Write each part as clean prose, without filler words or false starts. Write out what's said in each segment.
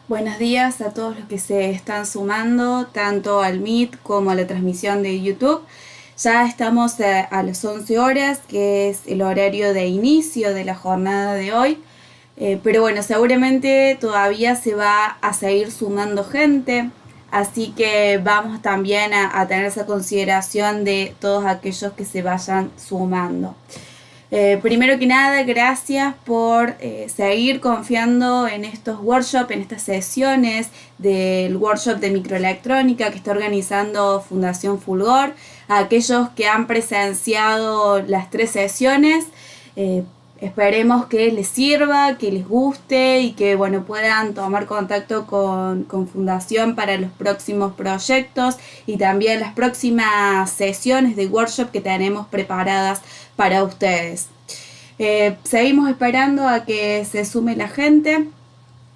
Buenos días a todos los que se están sumando, tanto al Meet como a la transmisión de YouTube. Ya estamos a las 11 horas, que es el horario de inicio de la jornada de hoy. Pero bueno, seguramente todavía se va a seguir sumando gente, así que vamos también a tener esa consideración de todos aquellos que se vayan sumando. Primero que nada, gracias por seguir confiando en estos workshops, en estas sesiones del workshop de microelectrónica que está organizando Fundación Fulgor. A aquellos que han presenciado las 3 sesiones, esperemos que les sirva, que les guste y que puedan tomar contacto con Fundación para los próximos proyectos y también las próximas sesiones de workshop que tenemos preparadas para ustedes. Seguimos esperando a que se sume la gente.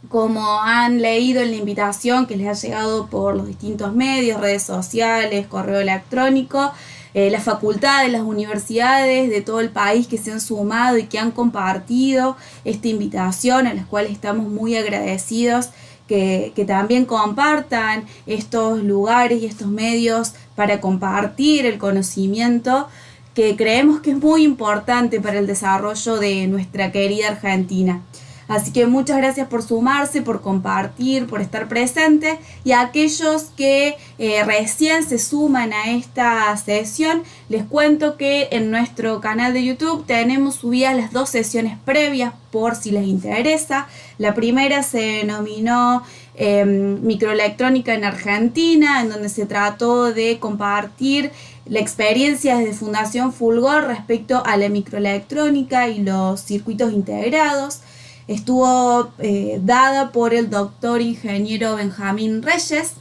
Como han leído en la invitación que les ha llegado por los distintos medios, redes sociales, correo electrónico, las facultades, las universidades de todo el país que se han sumado y que han compartido esta invitación, a las cuales estamos muy agradecidos que también compartan estos lugares y estos medios para compartir el conocimiento que creemos que es muy importante para el desarrollo de nuestra querida Argentina. Así que muchas gracias por sumarse, por compartir, por estar presentes, y a aquellos que recién se suman a esta sesión, les cuento que en nuestro canal de YouTube tenemos subidas las 2 sesiones previas por si les interesa. La primera se denominó Microelectrónica en Argentina, en donde se trató de compartir la experiencia desde Fundación Fulgor respecto a la microelectrónica y los circuitos integrados. Estuvo dada por el doctor ingeniero Benjamín Reyes.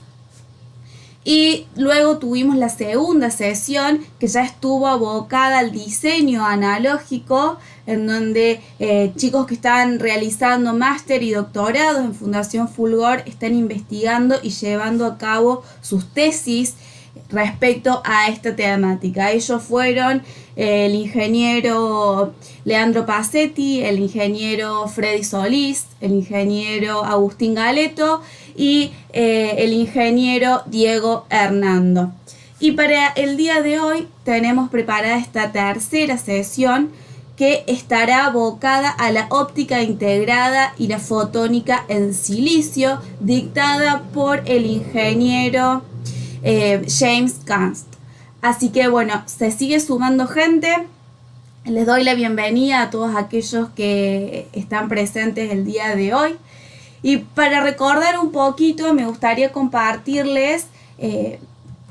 Y luego tuvimos la segunda sesión, que ya estuvo abocada al diseño analógico, en donde chicos que están realizando máster y doctorados en Fundación Fulgor están investigando y llevando a cabo sus tesis respecto a esta temática. Ellos fueron el ingeniero Leandro Pacetti, el ingeniero Freddy Solís, el ingeniero Agustín Galeto y el ingeniero Diego Hernando. Y para el día de hoy tenemos preparada esta tercera sesión, que estará abocada a la óptica integrada y la fotónica en silicio, dictada por el ingeniero James Ganst. Así que se sigue sumando gente. Les doy la bienvenida a todos aquellos que están presentes el día de hoy. Y para recordar un poquito, me gustaría compartirles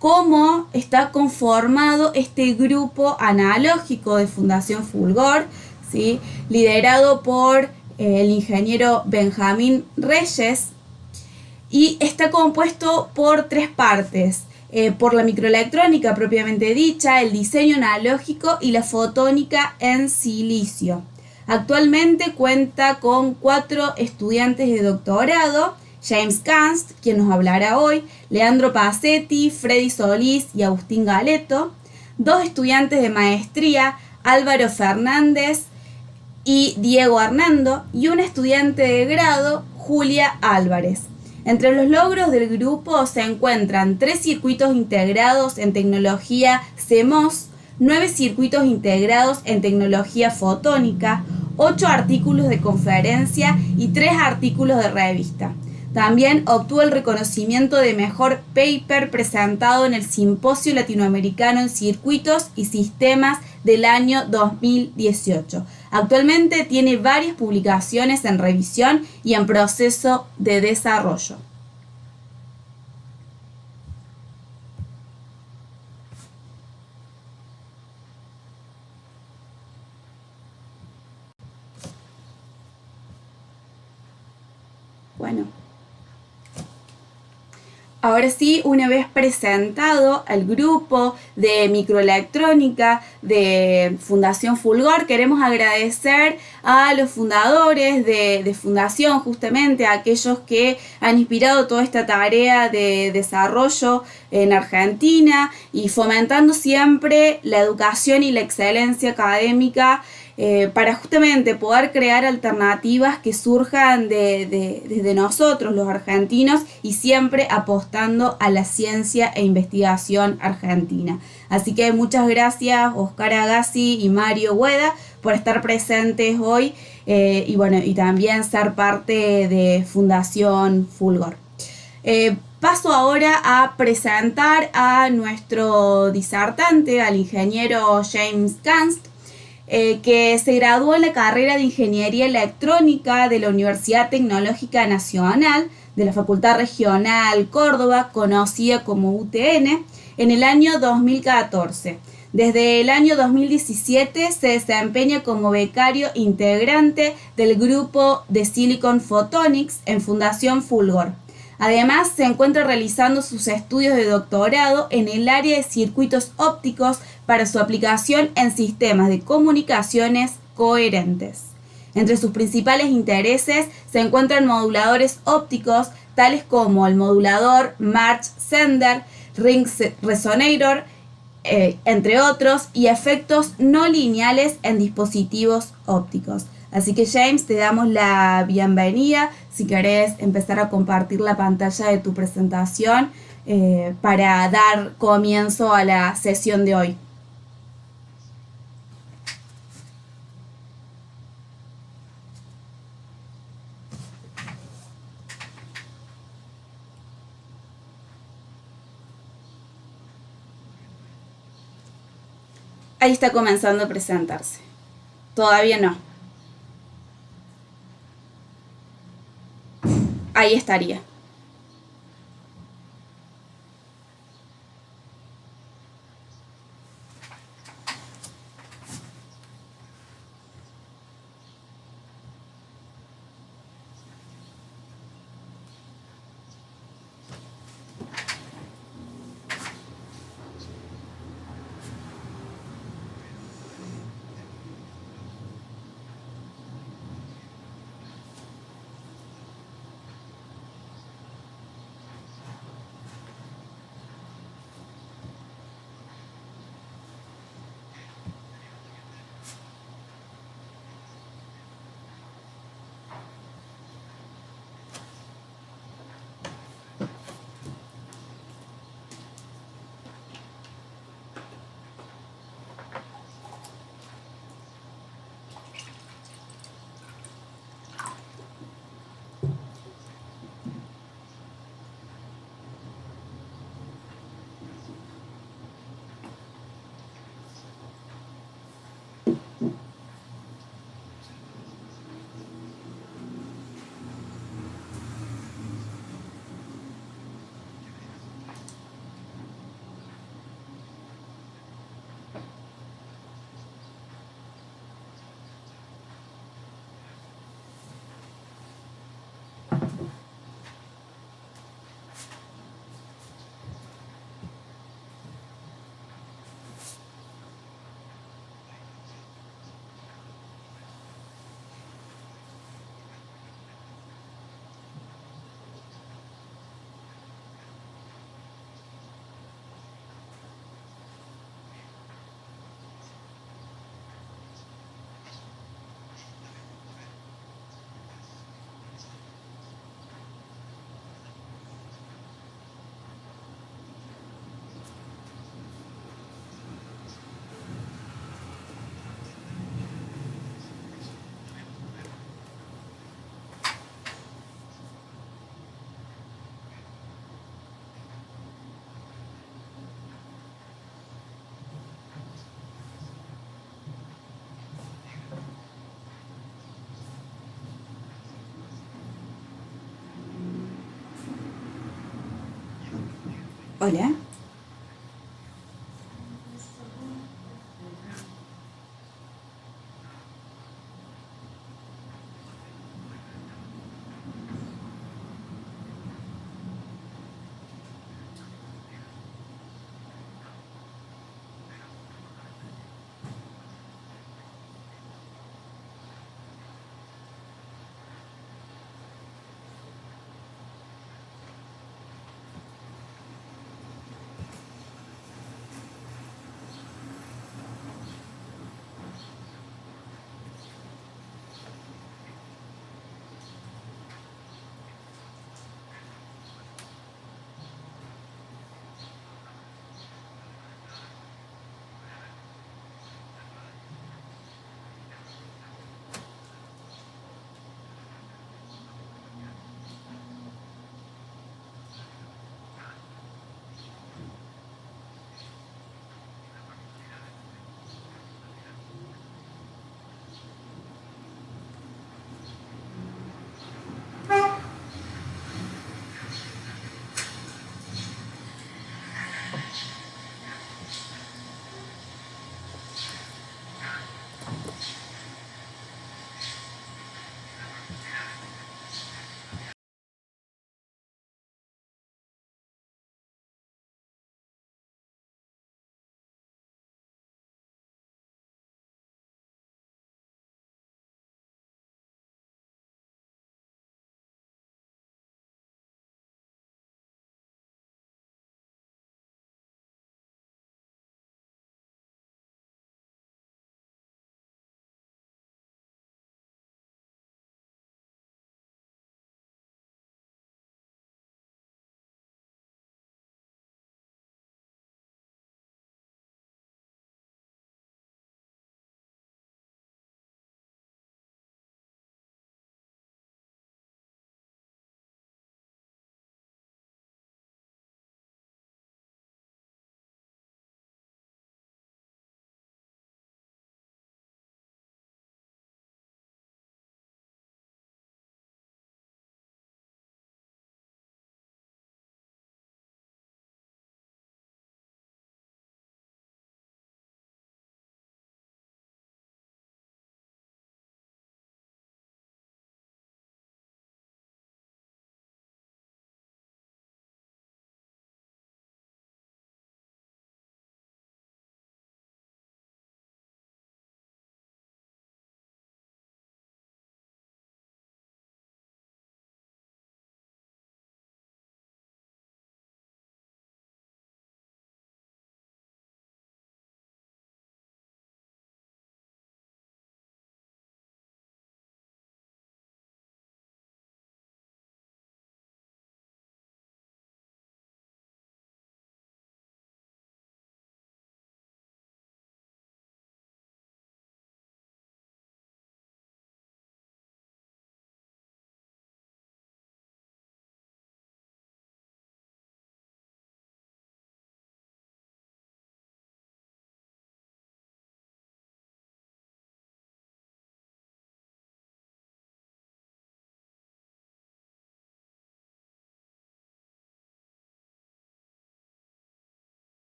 cómo está conformado este grupo analógico de Fundación Fulgor, ¿sí? Liderado por el ingeniero Benjamín Reyes, y está compuesto por 3 partes. Por la microelectrónica propiamente dicha, el diseño analógico y la fotónica en silicio. Actualmente cuenta con 4 estudiantes de doctorado: James Ganst, quien nos hablará hoy, Leandro Pacetti, Freddy Solís y Agustín Galeto; 2 estudiantes de maestría, Álvaro Fernández y Diego Hernando; y un estudiante de grado, Julia Álvarez. Entre los logros del grupo se encuentran 3 circuitos integrados en tecnología CMOS, 9 circuitos integrados en tecnología fotónica, 8 artículos de conferencia y 3 artículos de revista. También obtuvo el reconocimiento de mejor paper presentado en el Simposio Latinoamericano en Circuitos y Sistemas del año 2018. Actualmente tiene varias publicaciones en revisión y en proceso de desarrollo. Ahora sí, una vez presentado al grupo de microelectrónica de Fundación Fulgor, queremos agradecer a los fundadores de Fundación, justamente a aquellos que han inspirado toda esta tarea de desarrollo en Argentina y fomentando siempre la educación y la excelencia académica para justamente poder crear alternativas que surjan desde nosotros, los argentinos, y siempre apostando a la ciencia e investigación argentina. Así que muchas gracias Oscar Agassi y Mario Hueda por estar presentes hoy y bueno, y también ser parte de Fundación Fulgor. Paso ahora a presentar a nuestro disertante, al ingeniero James Kanst, que se graduó en la carrera de Ingeniería Electrónica de la Universidad Tecnológica Nacional de la Facultad Regional Córdoba, conocida como UTN, en el año 2014. Desde el año 2017 se desempeña como becario integrante del grupo de Silicon Photonics en Fundación Fulgor. Además, se encuentra realizando sus estudios de doctorado en el área de circuitos ópticos para su aplicación en sistemas de comunicaciones coherentes. Entre sus principales intereses se encuentran moduladores ópticos tales como el modulador March Sender, Ring Resonator, entre otros, y efectos no lineales en dispositivos ópticos. Así que James, te damos la bienvenida. Si querés empezar a compartir la pantalla de tu presentación para dar comienzo a la sesión de hoy. Ahí está comenzando a presentarse. Todavía no. Ahí estaría. Hola.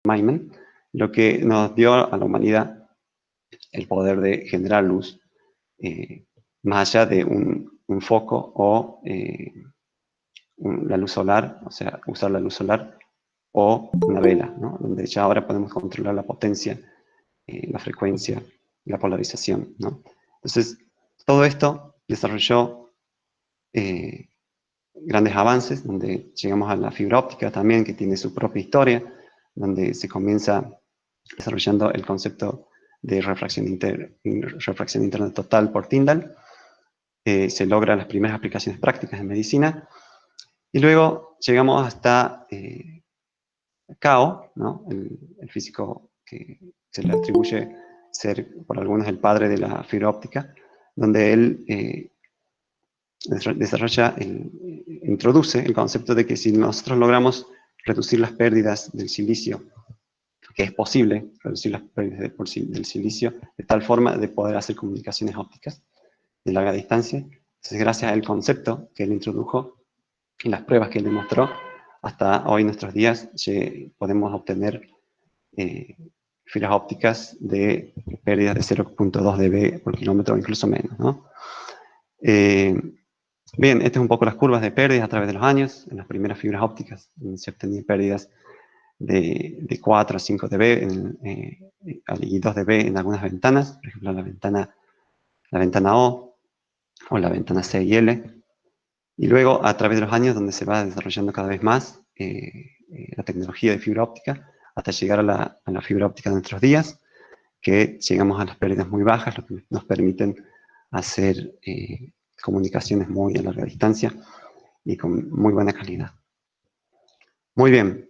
Feynman, lo que nos dio a la humanidad el poder de generar luz, más allá de un foco o la luz solar, o sea, usar la luz solar o una vela, ¿no? Donde ya ahora podemos controlar la potencia, la frecuencia, la polarización, ¿no? Entonces, todo esto desarrolló grandes avances, donde llegamos a la fibra óptica también, que tiene su propia historia, donde se comienza desarrollando el concepto de refracción interna total por Tyndall. Se logran las primeras aplicaciones prácticas en medicina, y luego llegamos hasta Kao, ¿no? El físico que se le atribuye ser por algunos el padre de la fibra óptica, donde él introduce el concepto de que si nosotros logramos reducir las pérdidas del silicio, que es posible reducir las pérdidas del silicio de tal forma de poder hacer comunicaciones ópticas de larga distancia. Entonces, gracias al concepto que él introdujo y las pruebas que él demostró, hasta hoy en nuestros días podemos obtener fibras ópticas de pérdidas de 0.2 dB por kilómetro o incluso menos, ¿no? Bien, estas son un poco las curvas de pérdidas a través de los años. En las primeras fibras ópticas se obtenían pérdidas de 4 a 5 dB y 2 dB en algunas ventanas, por ejemplo la ventana O o la ventana C y L. Y luego, a través de los años, donde se va desarrollando cada vez más la tecnología de fibra óptica, hasta llegar a la fibra óptica de nuestros días, que llegamos a las pérdidas muy bajas, lo que nos permiten hacer comunicaciones muy a larga distancia y con muy buena calidad. Muy bien.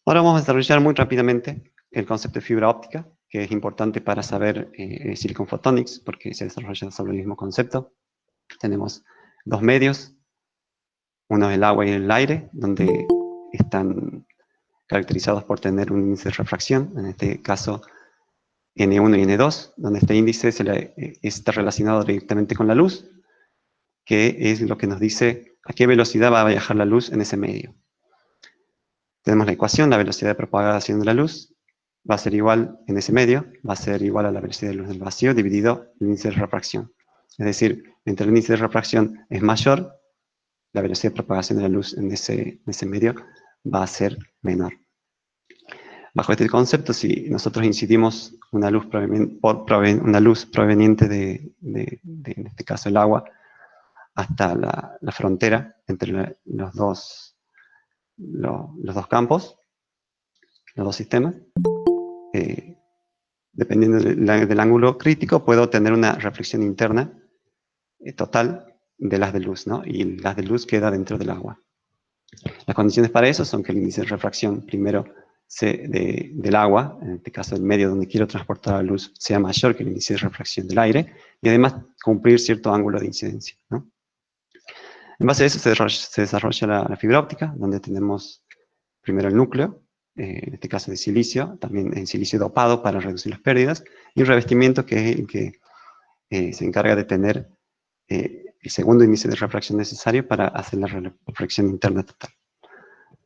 Ahora vamos a desarrollar muy rápidamente el concepto de fibra óptica, que es importante para saber Silicon Photonics, porque se desarrolla sobre el mismo concepto. Tenemos dos medios, uno es el agua y el aire, donde están caracterizados por tener un índice de refracción, en este caso N1 y N2, donde este índice está relacionado directamente con la luz, que es lo que nos dice a qué velocidad va a viajar la luz en ese medio. Tenemos la ecuación, la velocidad de propagación de la luz va a ser igual en ese medio, va a ser igual a la velocidad de luz del vacío dividido el índice de refracción. Es decir, entre el índice de refracción es mayor, la velocidad de propagación de la luz en ese medio va a ser menor. Bajo este concepto, si nosotros incidimos una luz proveniente en este caso el agua, hasta la frontera entre los dos campos, los dos sistemas, dependiendo del ángulo crítico, puedo tener una reflexión interna total de las de luz, ¿no? Y las de luz queda dentro del agua. Las condiciones para eso son que el índice de refracción, primero, del agua, en este caso el medio donde quiero transportar la luz, sea mayor que el índice de refracción del aire, y además cumplir cierto ángulo de incidencia, ¿no? En base a eso se desarrolla la fibra óptica, donde tenemos primero el núcleo, en este caso de silicio, también en silicio dopado para reducir las pérdidas, y un revestimiento que es el que se encarga de tener el segundo índice de refracción necesario para hacer la reflexión interna total.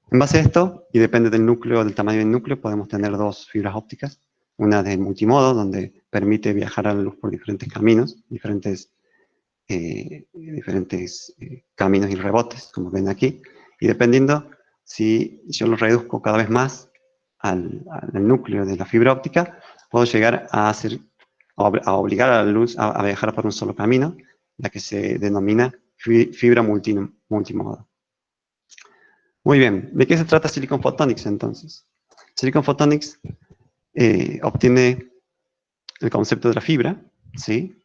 En base a esto, y depende del núcleo, del tamaño del núcleo, podemos tener dos fibras ópticas. Una de multimodo, donde permite viajar a la luz por diferentes caminos, diferentes caminos y rebotes, como ven aquí. Y dependiendo, si yo lo reduzco cada vez más al núcleo de la fibra óptica, puedo llegar a obligar a la luz a viajar por un solo camino, la que se denomina fibra multimodo. Muy bien, ¿de qué se trata Silicon Photonics entonces? Silicon Photonics obtiene el concepto de la fibra, ¿sí?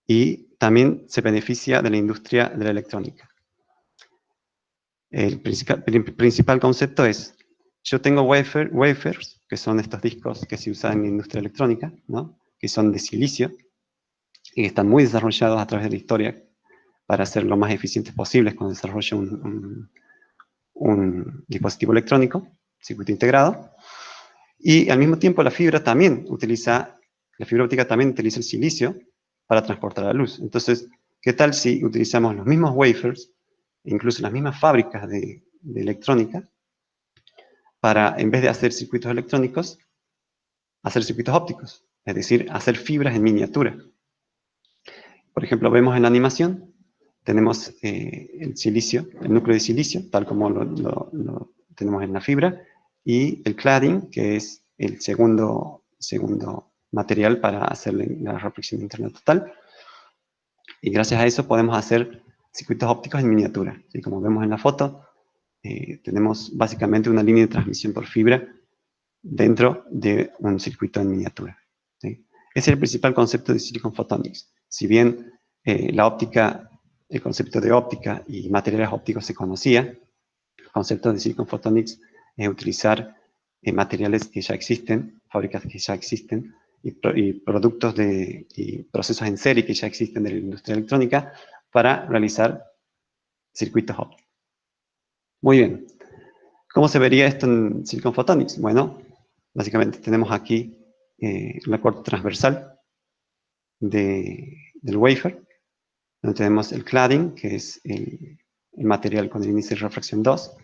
Y también se beneficia de la industria de la electrónica. El principal concepto es, yo tengo wafers, que son estos discos que se usan en la industria electrónica, ¿no? Que son de silicio, y que están muy desarrollados a través de la historia para ser lo más eficientes posibles cuando desarrolla un dispositivo electrónico, circuito integrado, y al mismo tiempo la fibra óptica también utiliza el silicio para transportar la luz. Entonces, ¿qué tal si utilizamos los mismos wafers, incluso las mismas fábricas de electrónica, para, en vez de hacer circuitos electrónicos, hacer circuitos ópticos, es decir, hacer fibras en miniatura. Por ejemplo, vemos en la animación, tenemos el silicio, el núcleo de silicio, tal como lo tenemos en la fibra, y el cladding, que es el segundo material para hacer la reflexión interna total. Y gracias a eso podemos hacer circuitos ópticos en miniatura. ¿Sí? Como vemos en la foto, tenemos básicamente una línea de transmisión por fibra dentro de un circuito en miniatura. ¿Sí? Ese es el principal concepto de Silicon Photonics. Si bien el concepto de óptica y materiales ópticos se conocía, el concepto de Silicon Photonics es utilizar materiales que ya existen, fábricas que ya existen, y productos y procesos en serie que ya existen de la industria electrónica para realizar circuitos ópticos. Muy bien. ¿Cómo se vería esto en Silicon Photonics? Bueno, básicamente tenemos aquí la corte transversal del wafer, donde tenemos el cladding, que es el material con el índice de refracción 2,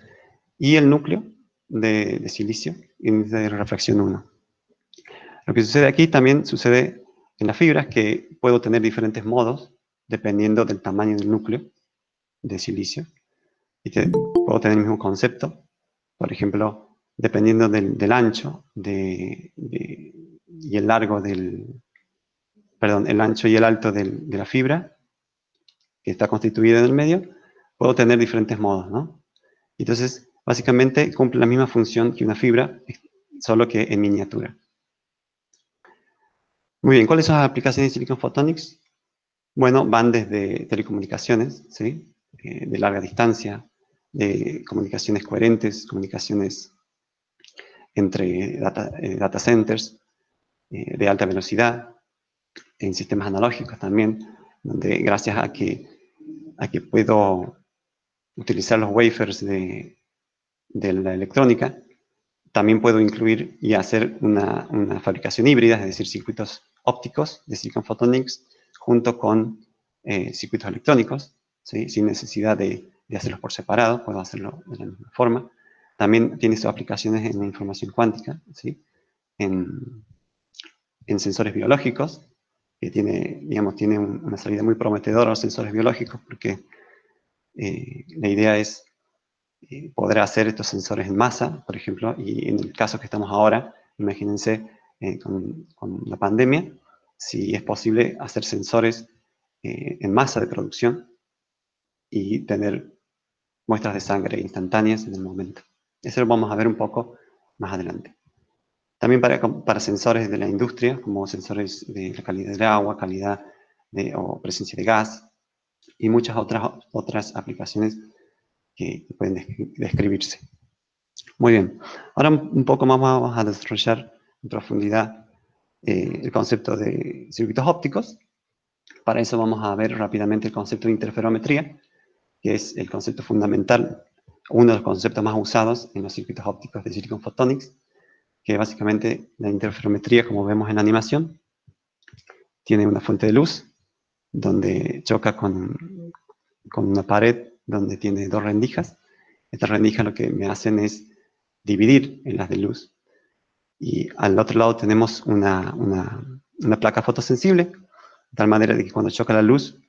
y el núcleo de silicio, índice de refracción 1. Lo que sucede aquí también sucede en las fibras, que puedo tener diferentes modos dependiendo del tamaño del núcleo de silicio. Y puedo tener el mismo concepto, por ejemplo, dependiendo del ancho y el largo el ancho y el alto de la fibra, que está constituida en el medio, puedo tener diferentes modos, ¿no? Entonces, básicamente cumple la misma función que una fibra, solo que en miniatura. Muy bien, ¿cuáles son las aplicaciones de Silicon Photonics? Bueno, van desde telecomunicaciones, ¿sí? De larga distancia, de comunicaciones coherentes, comunicaciones entre data centers, de alta velocidad, en sistemas analógicos también, donde gracias a que puedo utilizar los wafers de la electrónica, también puedo incluir y hacer una fabricación híbrida, es decir, circuitos ópticos de Silicon Photonics junto con circuitos electrónicos, ¿sí? Sin necesidad de hacerlos por separado, puedo hacerlo de la misma forma. También tiene sus aplicaciones en la información cuántica, ¿sí? en sensores biológicos, que tiene una salida muy prometedora a los sensores biológicos, porque la idea es poder hacer estos sensores en masa, por ejemplo, y en el caso que estamos ahora, imagínense con la pandemia, si es posible hacer sensores en masa de producción y tener muestras de sangre instantáneas en el momento. Eso lo vamos a ver un poco más adelante. También para sensores de la industria, como sensores de la calidad del agua, calidad o presencia de gas, y muchas otras aplicaciones que pueden describirse. Muy bien, ahora un poco más vamos a desarrollar en profundidad el concepto de circuitos ópticos. Para eso vamos a ver rápidamente el concepto de interferometría, que es el concepto fundamental, uno de los conceptos más usados en los circuitos ópticos de Silicon Photonics, que básicamente la interferometría, como vemos en la animación, tiene una fuente de luz donde choca con una pared donde tiene dos rendijas. Estas rendijas lo que me hacen es dividir en las de luz. Y al otro lado tenemos una placa fotosensible, de tal manera de que cuando choca la luz,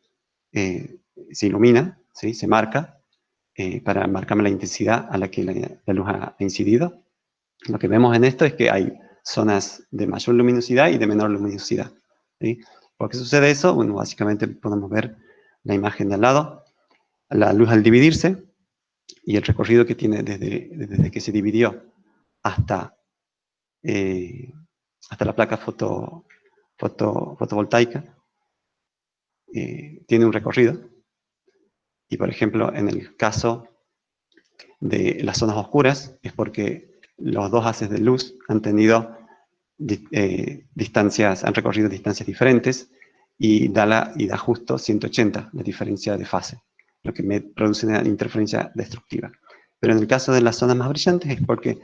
se ilumina, ¿sí? Se marca, para marcarme la intensidad a la que la luz ha incidido. Lo que vemos en esto es que hay zonas de mayor luminosidad y de menor luminosidad, ¿sí? ¿Por qué sucede eso? Bueno, básicamente podemos ver la imagen de al lado. La luz al dividirse y el recorrido que tiene desde que se dividió hasta la placa fotovoltaica, tiene un recorrido. Y por ejemplo, en el caso de las zonas oscuras, es porque los dos haces de luz han tenido han recorrido distancias diferentes y da justo 180 la diferencia de fase, lo que me produce una interferencia destructiva. Pero en el caso de las zonas más brillantes es porque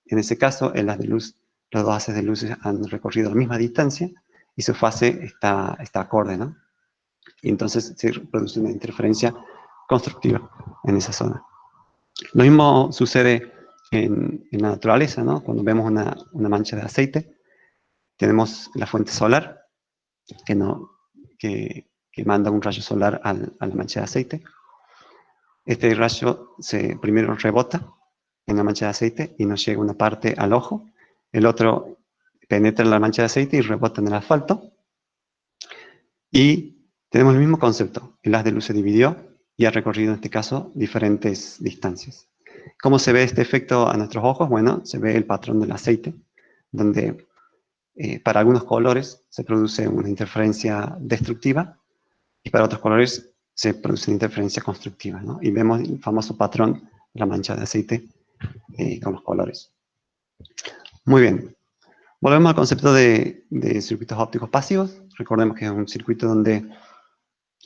en ese caso en las de luz, los dos haces de luz han recorrido la misma distancia y su fase está acorde, ¿no? Y entonces se produce una interferencia constructiva en esa zona. Lo mismo sucede en la naturaleza, ¿no? Cuando vemos una mancha de aceite, tenemos la fuente solar que, que manda un rayo solar a la mancha de aceite. Este rayo primero rebota en la mancha de aceite y nos llega una parte al ojo. El otro penetra en la mancha de aceite y rebota en el asfalto. Y tenemos el mismo concepto. El haz de luz se dividió y ha recorrido, en este caso, diferentes distancias. ¿Cómo se ve este efecto a nuestros ojos? Bueno, se ve el patrón del aceite, donde para algunos colores se produce una interferencia destructiva y para otros colores se produce una interferencia constructiva, ¿no? Y vemos el famoso patrón de la mancha de aceite con los colores. Muy bien. Volvemos al concepto de circuitos ópticos pasivos. Recordemos que es un circuito donde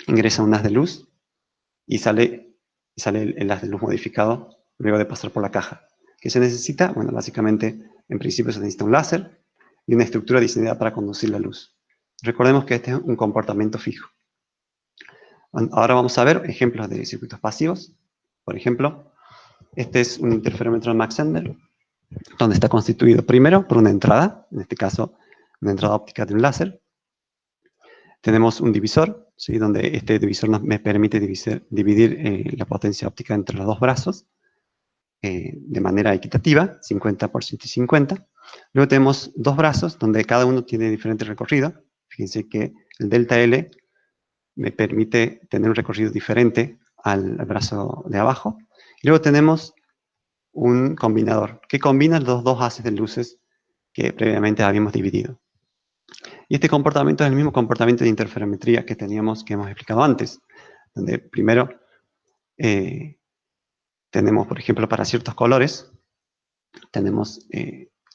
ingresa un haz de luz y sale el haz de luz modificado luego de pasar por la caja. ¿Qué se necesita? Bueno, básicamente, en principio se necesita un láser y una estructura diseñada para conducir la luz. Recordemos que este es un comportamiento fijo. Ahora vamos a ver ejemplos de circuitos pasivos. Por ejemplo, este es un interferómetro de Mach-Zehnder, donde está constituido primero por una entrada, en este caso una entrada óptica de un láser. Tenemos un divisor, ¿sí? Donde este divisor me permite dividir la potencia óptica entre los dos brazos de manera equitativa, 50% y 50. Luego tenemos dos brazos donde cada uno tiene diferente recorrido. Fíjense que el delta L me permite tener un recorrido diferente al brazo de abajo. Y luego tenemos un combinador que combina los dos haces de luces que previamente habíamos dividido. Y este comportamiento es el mismo comportamiento de interferometría que hemos explicado antes, donde primero tenemos, por ejemplo, para ciertos colores, tenemos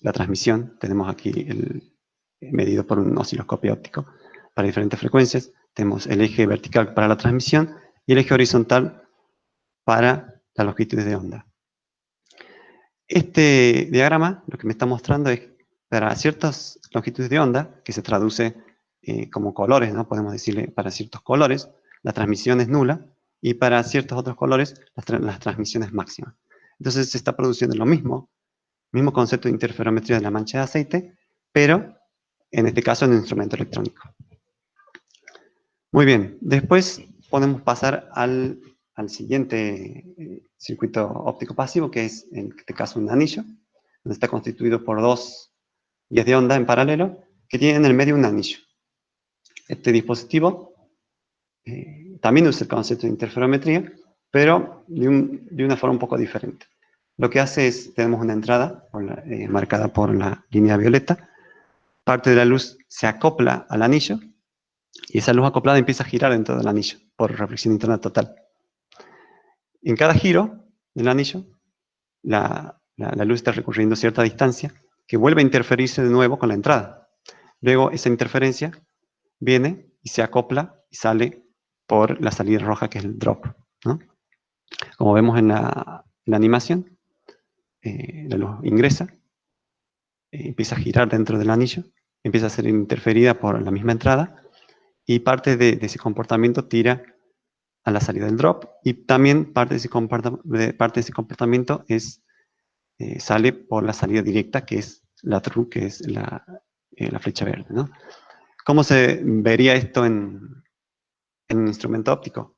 la transmisión, tenemos aquí medido por un osciloscopio óptico para diferentes frecuencias, tenemos el eje vertical para la transmisión y el eje horizontal para las longitudes de onda. Este diagrama lo que me está mostrando es para ciertas longitudes de onda, que se traduce como colores, ¿no? Podemos decirle para ciertos colores, la transmisión es nula, y para ciertos otros colores, la transmisión es máxima. Entonces se está produciendo lo mismo concepto de interferometría de la mancha de aceite, pero en este caso en un instrumento electrónico. Muy bien, después podemos pasar al siguiente circuito óptico pasivo, que es en este caso un anillo, donde está constituido por dos vías de onda en paralelo, que tienen en el medio un anillo. Este dispositivo también usa el concepto de interferometría, pero de una forma un poco diferente. Lo que hace es, tenemos una entrada marcada por la línea violeta, parte de la luz se acopla al anillo, y esa luz acoplada empieza a girar dentro del anillo, por reflexión interna total. En cada giro del anillo, la luz está recorriendo cierta distancia, que vuelve a interferirse de nuevo con la entrada. Luego esa interferencia viene y se acopla y sale por la salida roja, que es el drop, ¿no? Como vemos en la animación, la luz ingresa, empieza a girar dentro del anillo, empieza a ser interferida por la misma entrada, y parte de ese comportamiento tira a la salida del drop, y también parte de ese comportamiento sale por la salida directa, que es la true, que es la flecha verde, ¿no? ¿Cómo se vería esto en un instrumento óptico?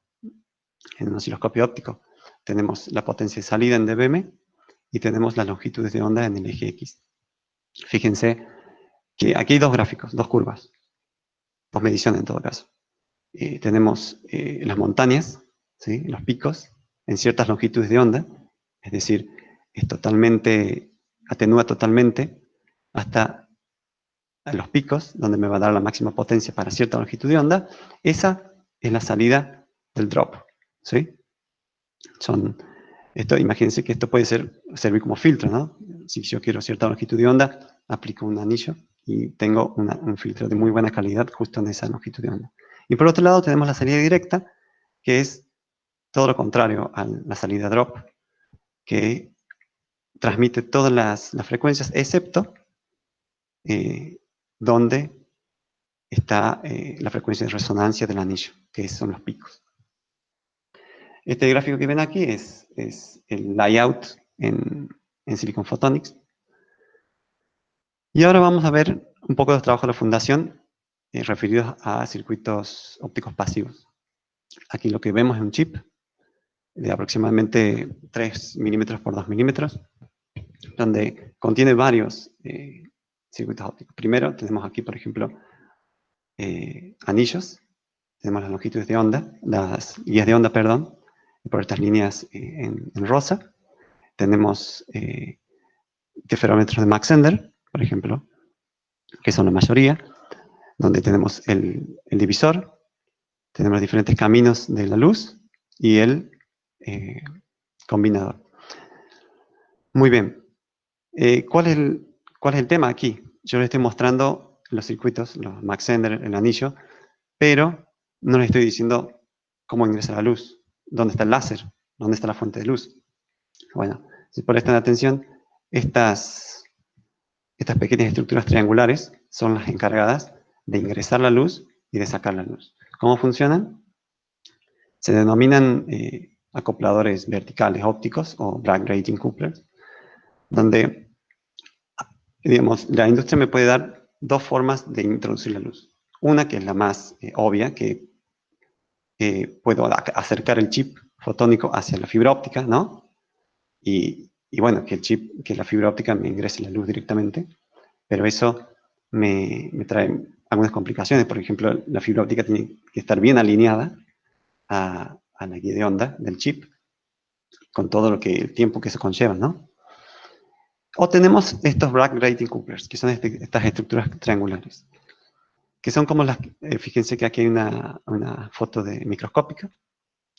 En un osciloscopio óptico. Tenemos la potencia de salida en dBm y tenemos las longitudes de onda en el eje X. Fíjense que aquí hay dos gráficos, dos curvas, dos mediciones en todo caso. Tenemos las montañas, ¿sí? Los picos, en ciertas longitudes de onda, es decir, atenúa totalmente hasta los picos, donde me va a dar la máxima potencia para cierta longitud de onda. Esa es la salida del drop, ¿sí? Imagínense que esto puede servir como filtro, ¿no? Si yo quiero cierta longitud de onda, aplico un anillo y tengo un filtro de muy buena calidad justo en esa longitud de onda. Y por otro lado tenemos la salida directa, que es todo lo contrario a la salida drop, que transmite todas las frecuencias, excepto donde está la frecuencia de resonancia del anillo, que son los picos. Este gráfico que ven aquí es el layout en en Silicon Photonics. Y ahora vamos a ver un poco de los trabajos de la fundación referidos a circuitos ópticos pasivos. Aquí lo que vemos es un chip de aproximadamente 3 milímetros por 2 milímetros, donde contiene varios circuitos ópticos. Primero tenemos aquí, por ejemplo, anillos. Tenemos las longitudes de onda, las guías de onda, perdón, por estas líneas en rosa. Tenemos interferómetros de Mach-Zehnder, por ejemplo, que son la mayoría, donde tenemos el divisor, tenemos diferentes caminos de la luz y el combinador. Muy bien. ¿Cuál es el tema aquí? Yo les estoy mostrando los circuitos, los Mach-Zehnder, el anillo, pero no les estoy diciendo cómo ingresa la luz, dónde está el láser, dónde está la fuente de luz. Bueno, si prestan atención, estas pequeñas estructuras triangulares son las encargadas de ingresar la luz y de sacar la luz. ¿Cómo funcionan? Se denominan acopladores verticales ópticos o backgrating couplers, donde, digamos, la industria me puede dar dos formas de introducir la luz. Una que es la más obvia, que puedo acercar el chip fotónico hacia la fibra óptica, ¿no? Y bueno, que la fibra óptica me ingrese la luz directamente, pero eso me trae algunas complicaciones. Por ejemplo, la fibra óptica tiene que estar bien alineada a la guía de onda del chip, con todo el tiempo que eso conlleva, ¿no? O tenemos estos backgrating couplers, que son estas estructuras triangulares, que son como las, fíjense que aquí hay una foto microscópica,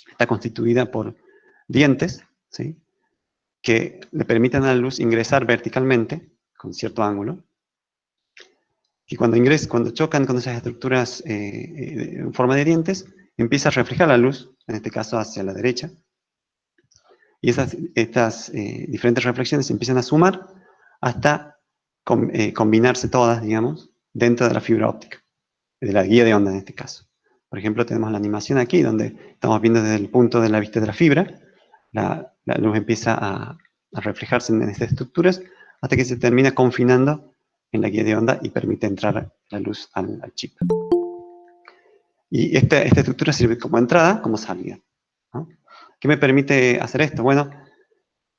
está constituida por dientes, ¿sí?, que le permiten a la luz ingresar verticalmente, con cierto ángulo, y cuando chocan con esas estructuras en forma de dientes, empieza a reflejar la luz, en este caso hacia la derecha, y estas diferentes reflexiones se empiezan a sumar hasta combinarse todas, digamos, dentro de la fibra óptica, de la guía de onda en este caso. Por ejemplo, tenemos la animación aquí, donde estamos viendo desde el punto de la vista de la fibra, la luz empieza a reflejarse en estas estructuras hasta que se termina confinando en la guía de onda y permite entrar la luz al chip. Y esta estructura sirve como entrada, como salida, ¿no? ¿Qué me permite hacer esto? Bueno,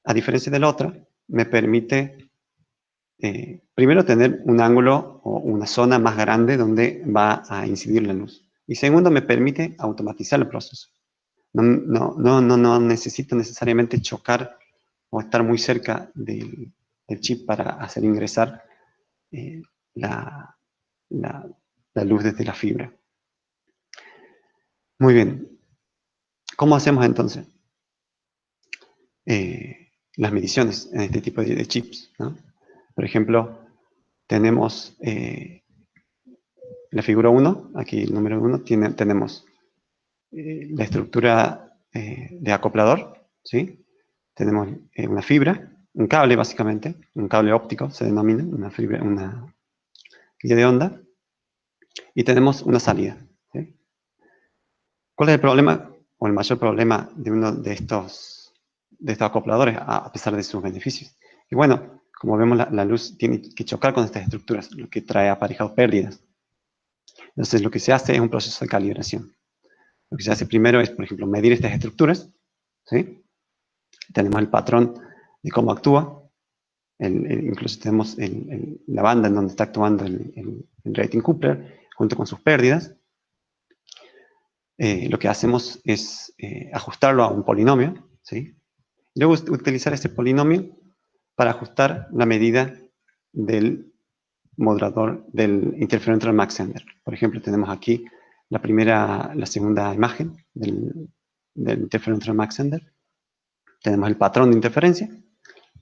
a diferencia de la otra, me permite primero tener un ángulo o una zona más grande donde va a incidir la luz. Y segundo, me permite automatizar el proceso. No necesito necesariamente chocar o estar muy cerca del chip para hacer ingresar la luz desde la fibra. Muy bien. ¿Cómo hacemos entonces las mediciones en este tipo de chips, ¿no? Por ejemplo, tenemos la figura 1, aquí el número 1, tenemos la estructura de acoplador, ¿sí? Tenemos una fibra, un cable básicamente, un cable óptico se denomina, una guía de onda, y tenemos una salida, ¿sí? ¿Cuál es el problema o el mayor problema de uno de estos acopladores, a pesar de sus beneficios? Y bueno, como vemos, la luz tiene que chocar con estas estructuras, lo que trae aparejado pérdidas. Entonces, lo que se hace es un proceso de calibración. Lo que se hace primero es, por ejemplo, medir estas estructuras, ¿sí? Tenemos el patrón de cómo actúa, incluso tenemos la banda en donde está actuando el rating coupler, junto con sus pérdidas. Lo que hacemos es ajustarlo a un polinomio, ¿sí? Y luego utilizar ese polinomio para ajustar la medida del modulador del interferómetro de Mach-Zehnder. Por ejemplo, tenemos aquí la segunda imagen del interferómetro de Mach-Zehnder. Tenemos el patrón de interferencia,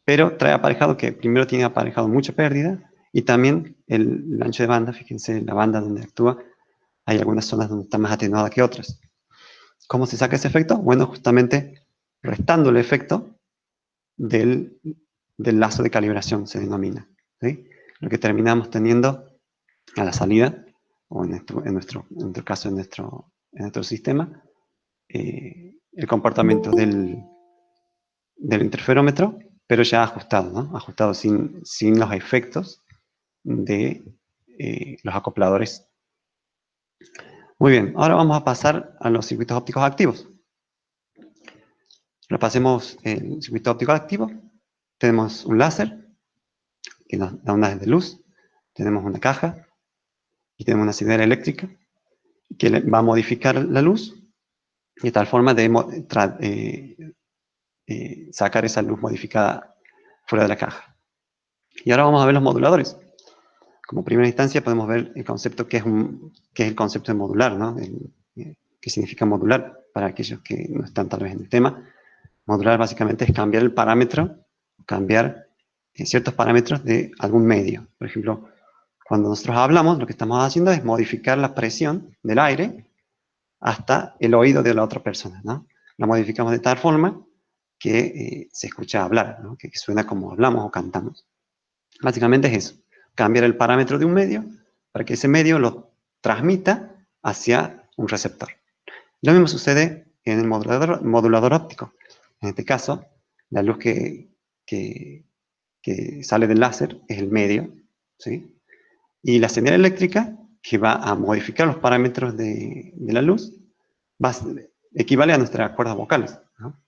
pero trae aparejado que primero tiene aparejado mucha pérdida y también el ancho de banda. Fíjense, la banda donde actúa, hay algunas zonas donde está más atenuada que otras. ¿Cómo se saca ese efecto? Bueno, justamente restando el efecto del lazo de calibración, se denomina, ¿sí? Lo que terminamos teniendo a la salida, o en nuestro caso, en nuestro sistema, el comportamiento del interferómetro pero ya ajustado, ¿no? Ajustado sin los efectos de los acopladores. Muy bien, ahora vamos a pasar a los circuitos ópticos activos. Repasemos el circuito óptico activo. Tenemos un láser que nos da ondas de luz, tenemos una caja y tenemos una señal eléctrica que va a modificar la luz de tal forma de sacar esa luz modificada fuera de la caja. Y ahora vamos a ver los moduladores. Como primera instancia podemos ver el concepto que es el concepto de modular, ¿no? ¿Qué significa modular? Para aquellos que no están tal vez en el tema. Modular básicamente es cambiar el parámetro, cambiar ciertos parámetros de algún medio. Por ejemplo, cuando nosotros hablamos, lo que estamos haciendo es modificar la presión del aire hasta el oído de la otra persona, ¿no? La modificamos de tal forma que se escucha hablar, ¿no? Que suena como hablamos o cantamos. Básicamente es eso, cambiar el parámetro de un medio para que ese medio lo transmita hacia un receptor. Lo mismo sucede en el modulador óptico. En este caso, la luz que sale del láser es el medio, ¿sí? Y la señal eléctrica, que va a modificar los parámetros de la luz, equivale a nuestras cuerdas vocales, ¿no?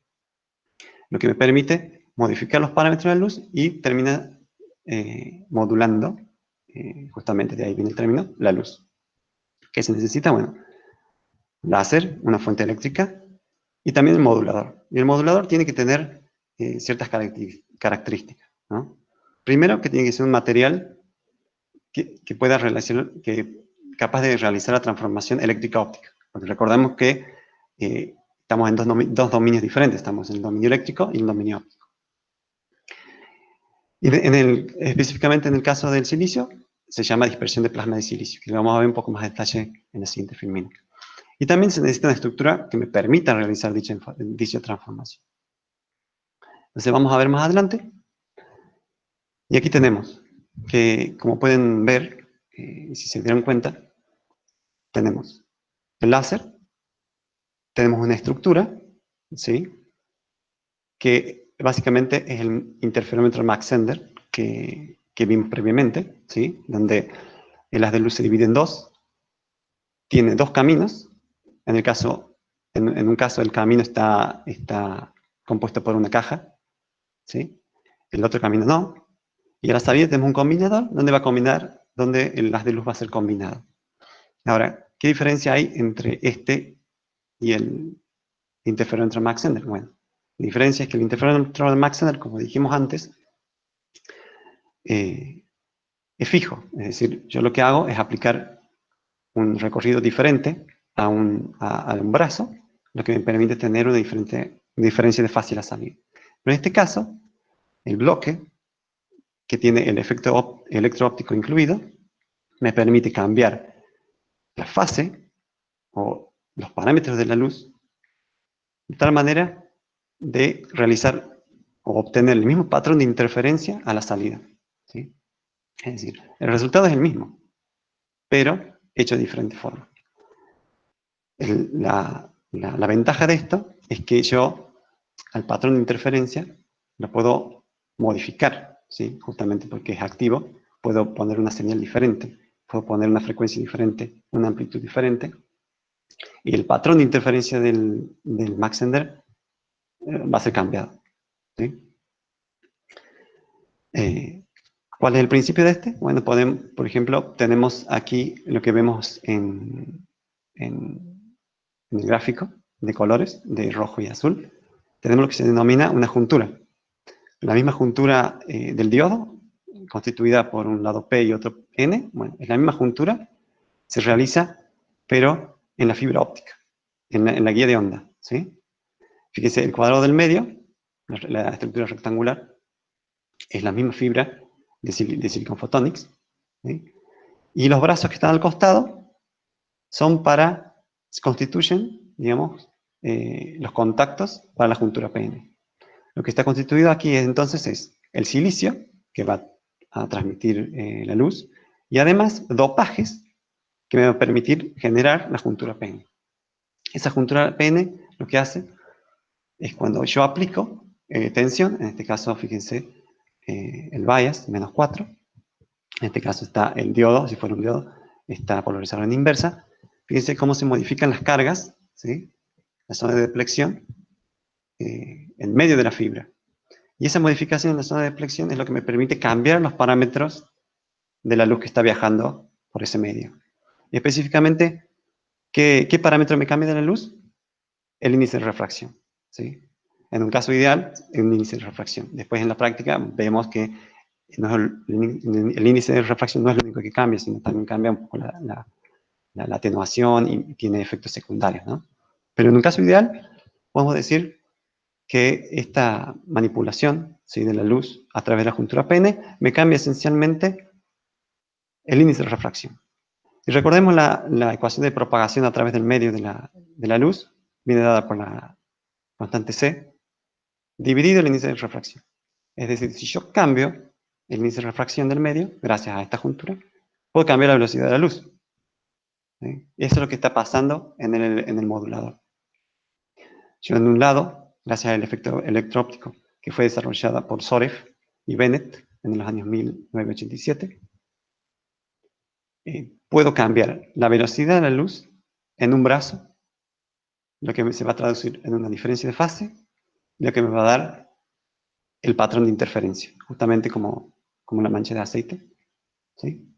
Lo que me permite modificar los parámetros de la luz y termina modulando, justamente de ahí viene el término, la luz. ¿Qué se necesita? Bueno, láser, una fuente eléctrica y también el modulador. Y el modulador tiene que tener ciertas características, ¿no? Primero, que tiene que ser un material que pueda realizar, capaz de realizar la transformación eléctrica-óptica. Porque recordemos que estamos en dos dominios diferentes. Estamos en el dominio eléctrico y en el dominio óptico. Y específicamente en el caso del silicio, se llama dispersión de plasma de silicio, que lo vamos a ver un poco más de detalle en la siguiente filmina. Y también se necesita una estructura que me permita realizar dicha transformación. Entonces vamos a ver más adelante. Y aquí tenemos que, como pueden ver, si se dieron cuenta, tenemos el láser, tenemos una estructura, ¿sí? Que básicamente es el interferómetro Mach-Zehnder que vimos previamente, ¿sí? Donde el haz de luz se divide en dos, tiene dos caminos. En un caso el camino está compuesto por una caja, ¿sí? El otro camino no. Y a la salida tenemos un combinador donde el haz de luz va a ser combinado. Ahora, ¿qué diferencia hay entre este y el interferómetro Mach-Zehnder? Bueno, la diferencia es que el interferómetro Mach-Zehnder, como dijimos antes, es fijo. Es decir, yo lo que hago es aplicar un recorrido diferente a un brazo, lo que me permite tener una diferencia de fase a la salida. Pero en este caso, el bloque, que tiene el efecto electro-óptico incluido, me permite cambiar la fase o los parámetros de la luz de tal manera de realizar o obtener el mismo patrón de interferencia a la salida, ¿sí? Es decir, el resultado es el mismo, pero hecho de diferente forma. La ventaja de esto es que yo al patrón de interferencia lo puedo modificar, ¿sí? Justamente porque es activo, puedo poner una señal diferente, puedo poner una frecuencia diferente, una amplitud diferente, y el patrón de interferencia del Mach-Zehnder va a ser cambiado, ¿sí? ¿Cuál es el principio de este? Bueno, por ejemplo, tenemos aquí lo que vemos en el gráfico de colores, de rojo y azul. Tenemos lo que se denomina una juntura. La misma juntura del diodo, constituida por un lado P y otro N, bueno, es la misma juntura, se realiza, pero en la fibra óptica, en la guía de onda, ¿sí? Fíjense, el cuadrado del medio, la estructura rectangular, es la misma fibra de Silicon Photonics, ¿sí? Y los brazos que están al costado constituyen, digamos, los contactos para la juntura PN. Lo que está constituido aquí entonces es el silicio, que va a transmitir la luz, y además dopajes que me van a permitir generar la juntura PN. Esa juntura PN lo que hace es cuando yo aplico tensión, en este caso, fíjense, el bias, -4. En este caso está el diodo, si fuera un diodo, está polarizado en inversa. Fíjense cómo se modifican las cargas, ¿sí? La zona de deflexión, en medio de la fibra. Y esa modificación en la zona de deflexión es lo que me permite cambiar los parámetros de la luz que está viajando por ese medio. Y específicamente, ¿qué parámetro me cambia de la luz? El índice de refracción, ¿sí? En un caso ideal, un índice de refracción. Después en la práctica vemos que no es el índice de refracción no es lo único que cambia, sino también cambia un poco la atenuación y tiene efectos secundarios, ¿no? Pero en un caso ideal, podemos decir que esta manipulación, ¿sí?, de la luz a través de la juntura pene me cambia esencialmente el índice de refracción. Y recordemos la ecuación de propagación a través del medio de la luz, viene dada por la constante C, dividido el índice de refracción. Es decir, si yo cambio el índice de refracción del medio, gracias a esta juntura, puedo cambiar la velocidad de la luz, ¿sí? Y eso es lo que está pasando en el modulador. Yo en un lado, gracias al efecto electro-óptico que fue desarrollada por Sorev y Bennett en los años 1987, puedo cambiar la velocidad de la luz en un brazo, lo que se va a traducir en una diferencia de fase, lo que me va a dar el patrón de interferencia, justamente como la mancha de aceite, ¿sí?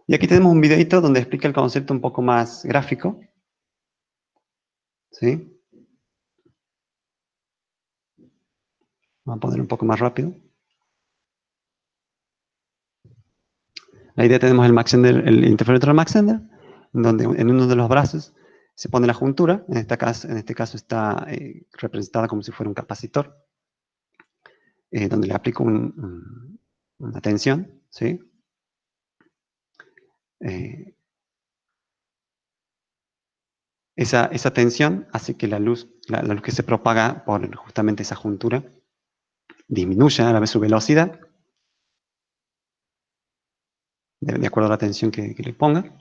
Y aquí tenemos un videito donde explica el concepto un poco más gráfico, ¿sí? Vamos a poner un poco más rápido. La idea, tenemos el interferómetro Mach-Zehnder, donde en uno de los brazos se pone la juntura, en este caso está representada como si fuera un capacitor, donde le aplico una tensión, ¿sí? Esa tensión hace que la luz que se propaga por justamente esa juntura disminuya a la vez su velocidad, de acuerdo a la tensión que le ponga,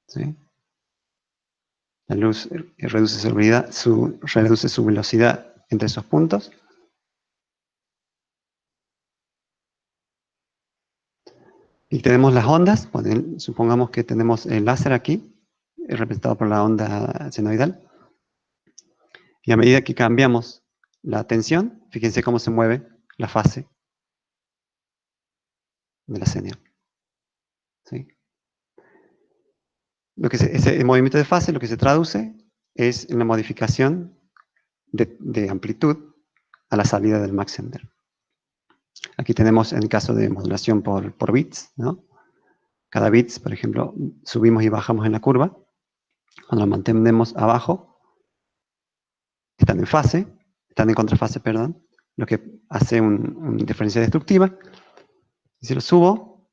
¿sí? La luz reduce su velocidad entre esos puntos. Y tenemos las ondas, supongamos que tenemos el láser aquí, representado por la onda senoidal. Y a medida que cambiamos la tensión, fíjense cómo se mueve la fase de la señal, ¿sí? Ese movimiento de fase lo que se traduce es en la modificación de amplitud a la salida del Mach-Zehnder. Aquí tenemos en el caso de modulación por bits, ¿no? Cada bits, por ejemplo, subimos y bajamos en la curva. Cuando lo mantenemos abajo, están en contrafase, perdón, lo que hace una interferencia destructiva. Y si lo subo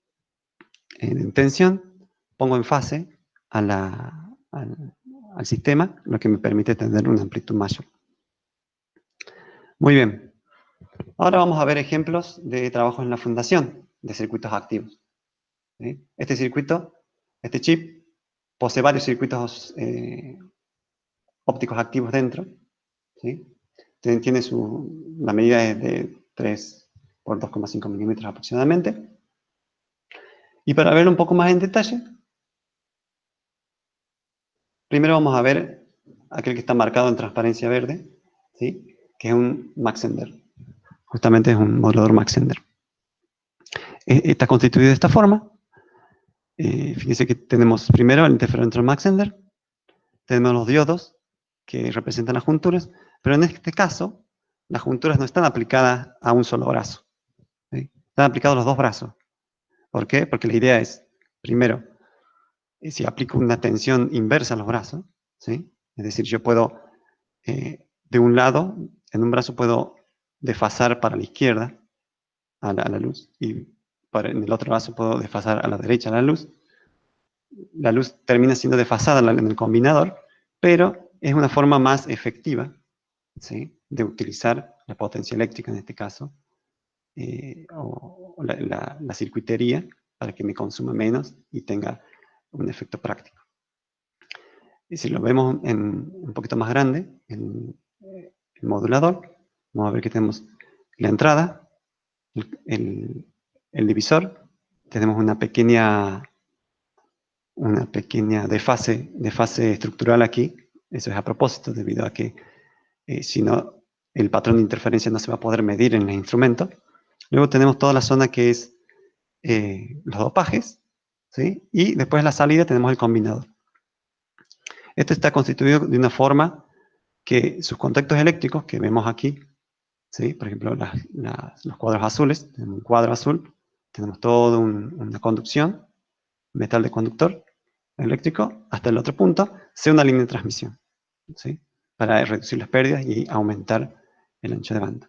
en tensión, pongo en fase al sistema, lo que me permite tener una amplitud mayor. Muy bien. Ahora vamos a ver ejemplos de trabajos en la fundación de circuitos activos, ¿sí? Este chip, posee varios circuitos ópticos activos dentro, ¿sí? La medida es de 3 por 2,5 milímetros aproximadamente. Y para verlo un poco más en detalle, primero vamos a ver aquel que está marcado en transparencia verde, ¿sí?, que es un Mach-Zehnder. Justamente es un modulador Mach-Zehnder. Está constituido de esta forma. Fíjense que tenemos primero el interferómetro Mach-Zehnder, tenemos los diodos que representan las junturas, pero en este caso las junturas no están aplicadas a un solo brazo, ¿sí? Están aplicados los dos brazos. ¿Por qué? Porque la idea es, primero, si aplico una tensión inversa a los brazos, ¿sí? Es decir, yo puedo, de un lado, en un brazo puedo desfasar para la izquierda a la luz, y en el otro brazo puedo desfasar a la derecha a la luz. La luz termina siendo desfasada en el combinador, pero es una forma más efectiva, ¿sí?, de utilizar la potencia eléctrica en este caso, o la circuitería, para que me consuma menos y tenga un efecto práctico. Y si lo vemos un poquito más grande, el modulador, vamos a ver que tenemos la entrada, el divisor, tenemos una pequeña desfase estructural aquí. Eso es a propósito, debido a que si no, el patrón de interferencia no se va a poder medir en el instrumento. Luego tenemos toda la zona que es los dopajes, ¿sí? Y después en la salida tenemos el combinador. Esto está constituido de una forma que sus contactos eléctricos que vemos aquí, ¿sí? Por ejemplo, los cuadros azules, tenemos un cuadro azul, tenemos toda una conducción, metal de conductor eléctrico, hasta el otro punto, sea una línea de transmisión, ¿sí? Para reducir las pérdidas y aumentar el ancho de banda.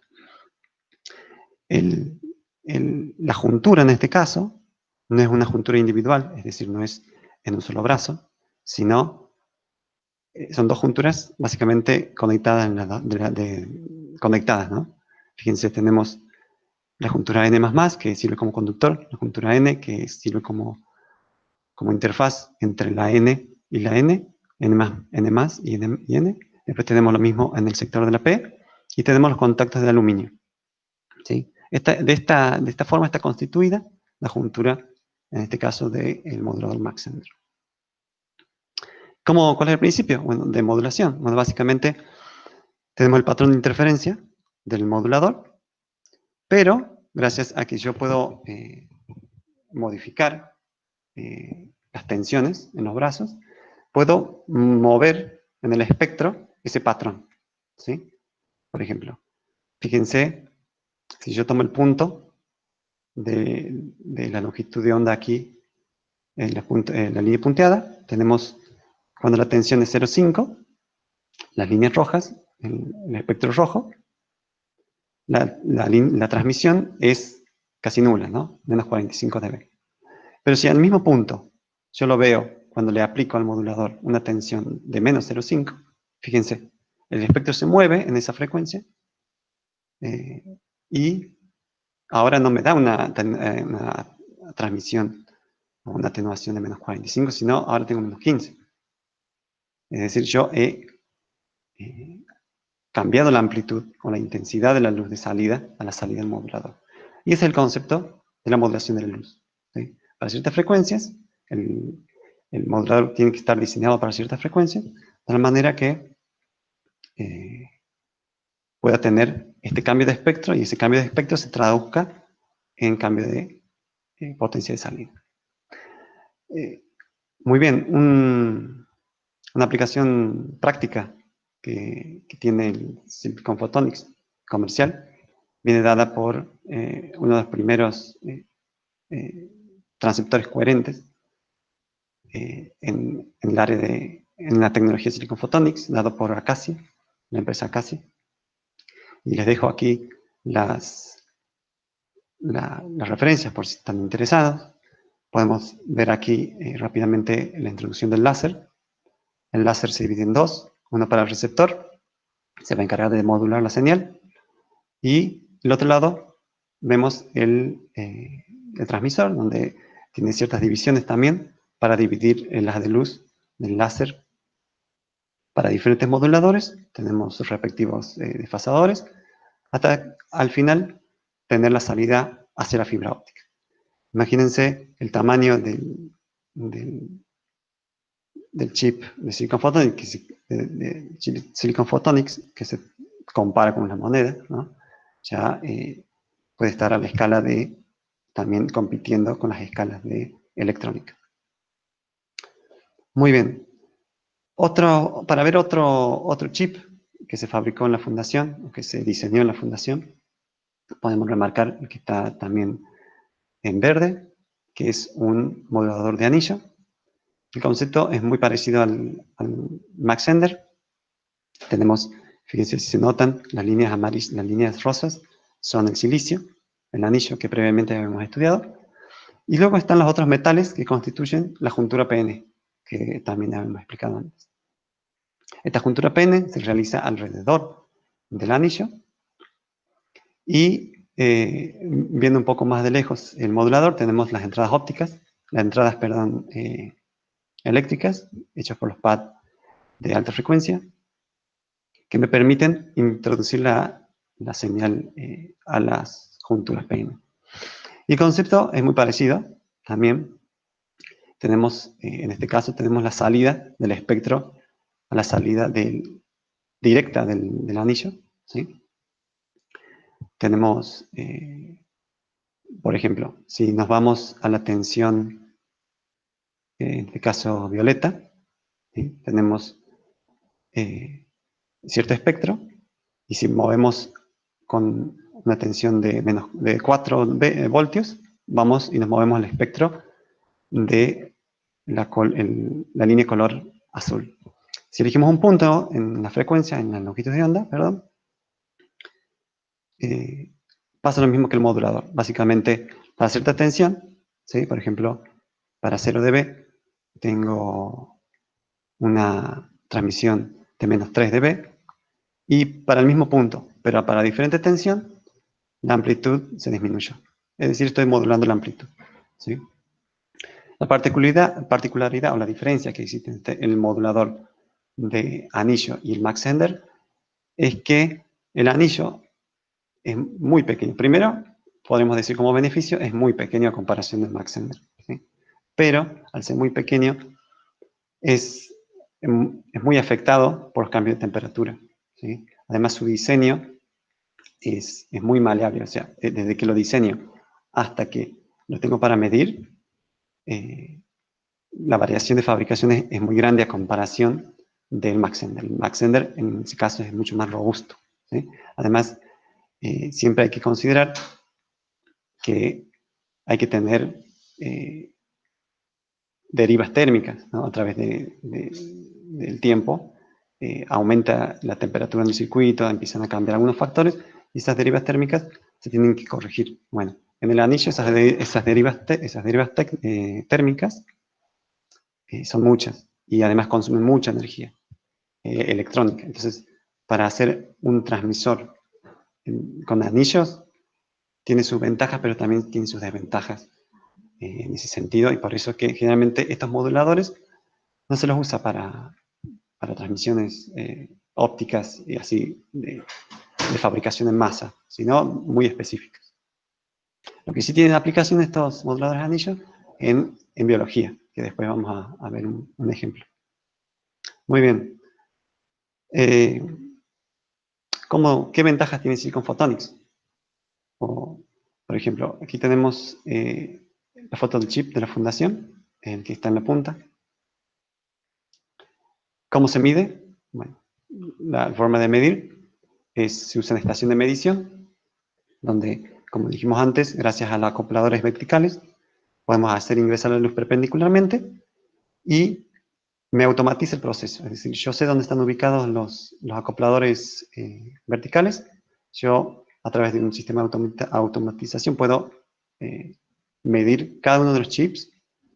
La juntura en este caso no es una juntura individual, es decir, no es en un solo brazo, sino son dos junturas básicamente conectadas, conectadas, ¿no? Fíjense, tenemos la juntura N++, que sirve como conductor, la juntura N, que sirve como interfaz entre la N y la N más y N. Después tenemos lo mismo en el sector de la P, y tenemos los contactos de aluminio, ¿sí? De esta forma está constituida la juntura, en este caso, del modulador Mach Zehnder. ¿Cuál es el principio? Bueno, de modulación. Bueno, básicamente tenemos el patrón de interferencia del modulador, pero gracias a que yo puedo modificar las tensiones en los brazos, puedo mover en el espectro ese patrón, ¿sí? Por ejemplo, fíjense, si yo tomo el punto de la longitud de onda aquí, en la línea punteada, tenemos cuando la tensión es 0,5, las líneas rojas, el espectro rojo, la transmisión es casi nula, ¿no? Menos 45 dB. Pero si al mismo punto yo lo veo cuando le aplico al modulador una tensión de menos 0,5, fíjense, el espectro se mueve en esa frecuencia y ahora no me da una transmisión o una atenuación de menos 45, sino ahora tengo menos 15. Es decir, yo he cambiado la amplitud o la intensidad de la luz de salida a la salida del modulador. Y ese es el concepto de la modulación de la luz, ¿sí? Para ciertas frecuencias, el modulador tiene que estar diseñado para ciertas frecuencias, de tal manera que pueda tener este cambio de espectro, y ese cambio de espectro se traduzca en cambio de potencia de salida. Muy bien, una aplicación práctica que tiene el Silicon Photonics comercial viene dada por uno de los primeros transceptores coherentes en el área en la tecnología Silicon Photonics, dado por Acacia, la empresa Acacia. Y les dejo aquí las referencias por si están interesados. Podemos ver aquí rápidamente la introducción del láser. El láser se divide en dos, uno para el receptor, se va a encargar de modular la señal, y del otro lado vemos el transmisor, donde tiene ciertas divisiones también para dividir el haz de luz del láser para diferentes moduladores. Tenemos sus respectivos desfasadores, hasta al final tener la salida hacia la fibra óptica. Imagínense el tamaño del chip de Silicon Photonics, que se compara con una moneda, ¿no? Ya puede estar a la escala también compitiendo con las escalas de electrónica. Muy bien. Para ver otro chip que se fabricó en la fundación, o que se diseñó en la fundación, podemos remarcar el que está también en verde, que es un modulador de anillo. El concepto es muy parecido al Mach Zehnder. Tenemos, fíjense si se notan, las líneas rosas son el silicio, el anillo que previamente habíamos estudiado. Y luego están los otros metales que constituyen la juntura PN, que también habíamos explicado antes. Esta juntura PN se realiza alrededor del anillo. Y viendo un poco más de lejos el modulador, tenemos las entradas ópticas, eléctricas, hechas por los pads de alta frecuencia que me permiten introducir la señal a las junturas PIN. Y el concepto es muy parecido. También tenemos, en este caso, tenemos la salida del espectro a la salida directa del anillo, ¿sí? Tenemos, por ejemplo, si nos vamos a la tensión, en este caso violeta, ¿sí? Tenemos cierto espectro, y si movemos con una tensión de 4 voltios, vamos y nos movemos al espectro de la línea color azul. Si elegimos un punto en la frecuencia, en la longitud de onda, perdón, pasa lo mismo que el modulador. Básicamente, para cierta tensión, ¿sí? Por ejemplo, para 0 dB, tengo una transmisión de menos 3 dB, y para el mismo punto, pero para diferente tensión, la amplitud se disminuyó. Es decir, estoy modulando la amplitud, ¿sí? La particularidad o la diferencia que existe entre el modulador de anillo y el Mach Zehnder es que el anillo es muy pequeño. Primero, podemos decir como beneficio, es muy pequeño a comparación del Mach Zehnder, ¿sí? Pero, al ser muy pequeño, es muy afectado por los cambios de temperatura, ¿sí? Además, su diseño es muy maleable. O sea, desde que lo diseño hasta que lo tengo para medir, la variación de fabricación es muy grande a comparación del Mach Zehnder. El Mach Zehnder, en ese caso, es mucho más robusto, ¿sí? Además, siempre hay que considerar que hay que tener derivas térmicas, ¿no? A través del tiempo, aumenta la temperatura en el circuito, empiezan a cambiar algunos factores, y esas derivas térmicas se tienen que corregir. Bueno, en el anillo esas derivas térmicas son muchas, y además consumen mucha energía electrónica. Entonces, para hacer un transmisor con anillos, tiene sus ventajas, pero también tiene sus desventajas en ese sentido, y por eso es que generalmente estos moduladores no se los usa para transmisiones ópticas y así de fabricación en masa, sino muy específicas. Lo que sí tienen aplicación estos moduladores de anillos en biología, que después vamos a ver un ejemplo. Muy bien. ¿Qué ventajas tiene Silicon Photonics? Por ejemplo, aquí tenemos la foto del chip de la fundación, el que está en la punta. ¿Cómo se mide? Bueno, la forma de medir se usa en estación de medición, donde, como dijimos antes, gracias a los acopladores verticales, podemos hacer ingresar la luz perpendicularmente y me automatiza el proceso. Es decir, yo sé dónde están ubicados los acopladores verticales. Yo, a través de un sistema de automatización, puedo medir cada uno de los chips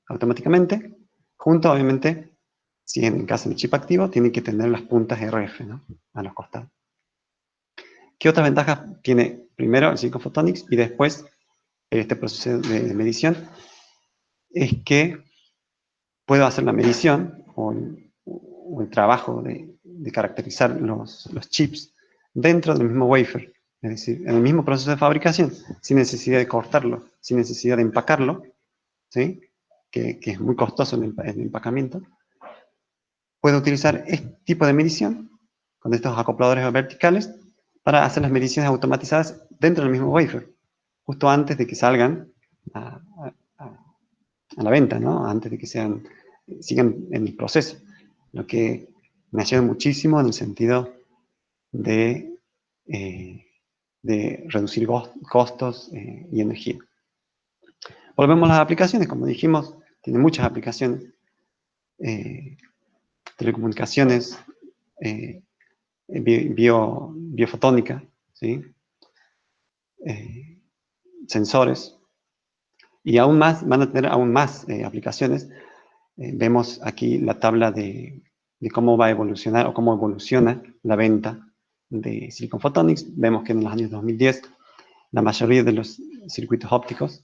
automáticamente, junto, obviamente, si en caso del chip activo, tiene que tener las puntas RF, ¿no?, a los costados. ¿Qué otras ventajas tiene primero el Silicon Photonics y después este proceso de medición? Es que puedo hacer la medición o el trabajo de caracterizar los chips dentro del mismo wafer, es decir, en el mismo proceso de fabricación, sin necesidad de cortarlo, sin necesidad de empacarlo, ¿sí?, que es muy costoso el empacamiento. Puedo utilizar este tipo de medición con estos acopladores verticales para hacer las mediciones automatizadas dentro del mismo wafer, justo antes de que salgan a la venta, ¿no?, antes de que sigan en el proceso, lo que me ayuda muchísimo en el sentido de reducir costos y energía. Volvemos a las aplicaciones. Como dijimos, tiene muchas aplicaciones. Telecomunicaciones, biofotónica, ¿sí?, sensores, y aún más, van a tener aún más aplicaciones. Vemos aquí la tabla de cómo va a evolucionar o cómo evoluciona la venta de Silicon Photonics. Vemos que en los años 2010 la mayoría de los circuitos ópticos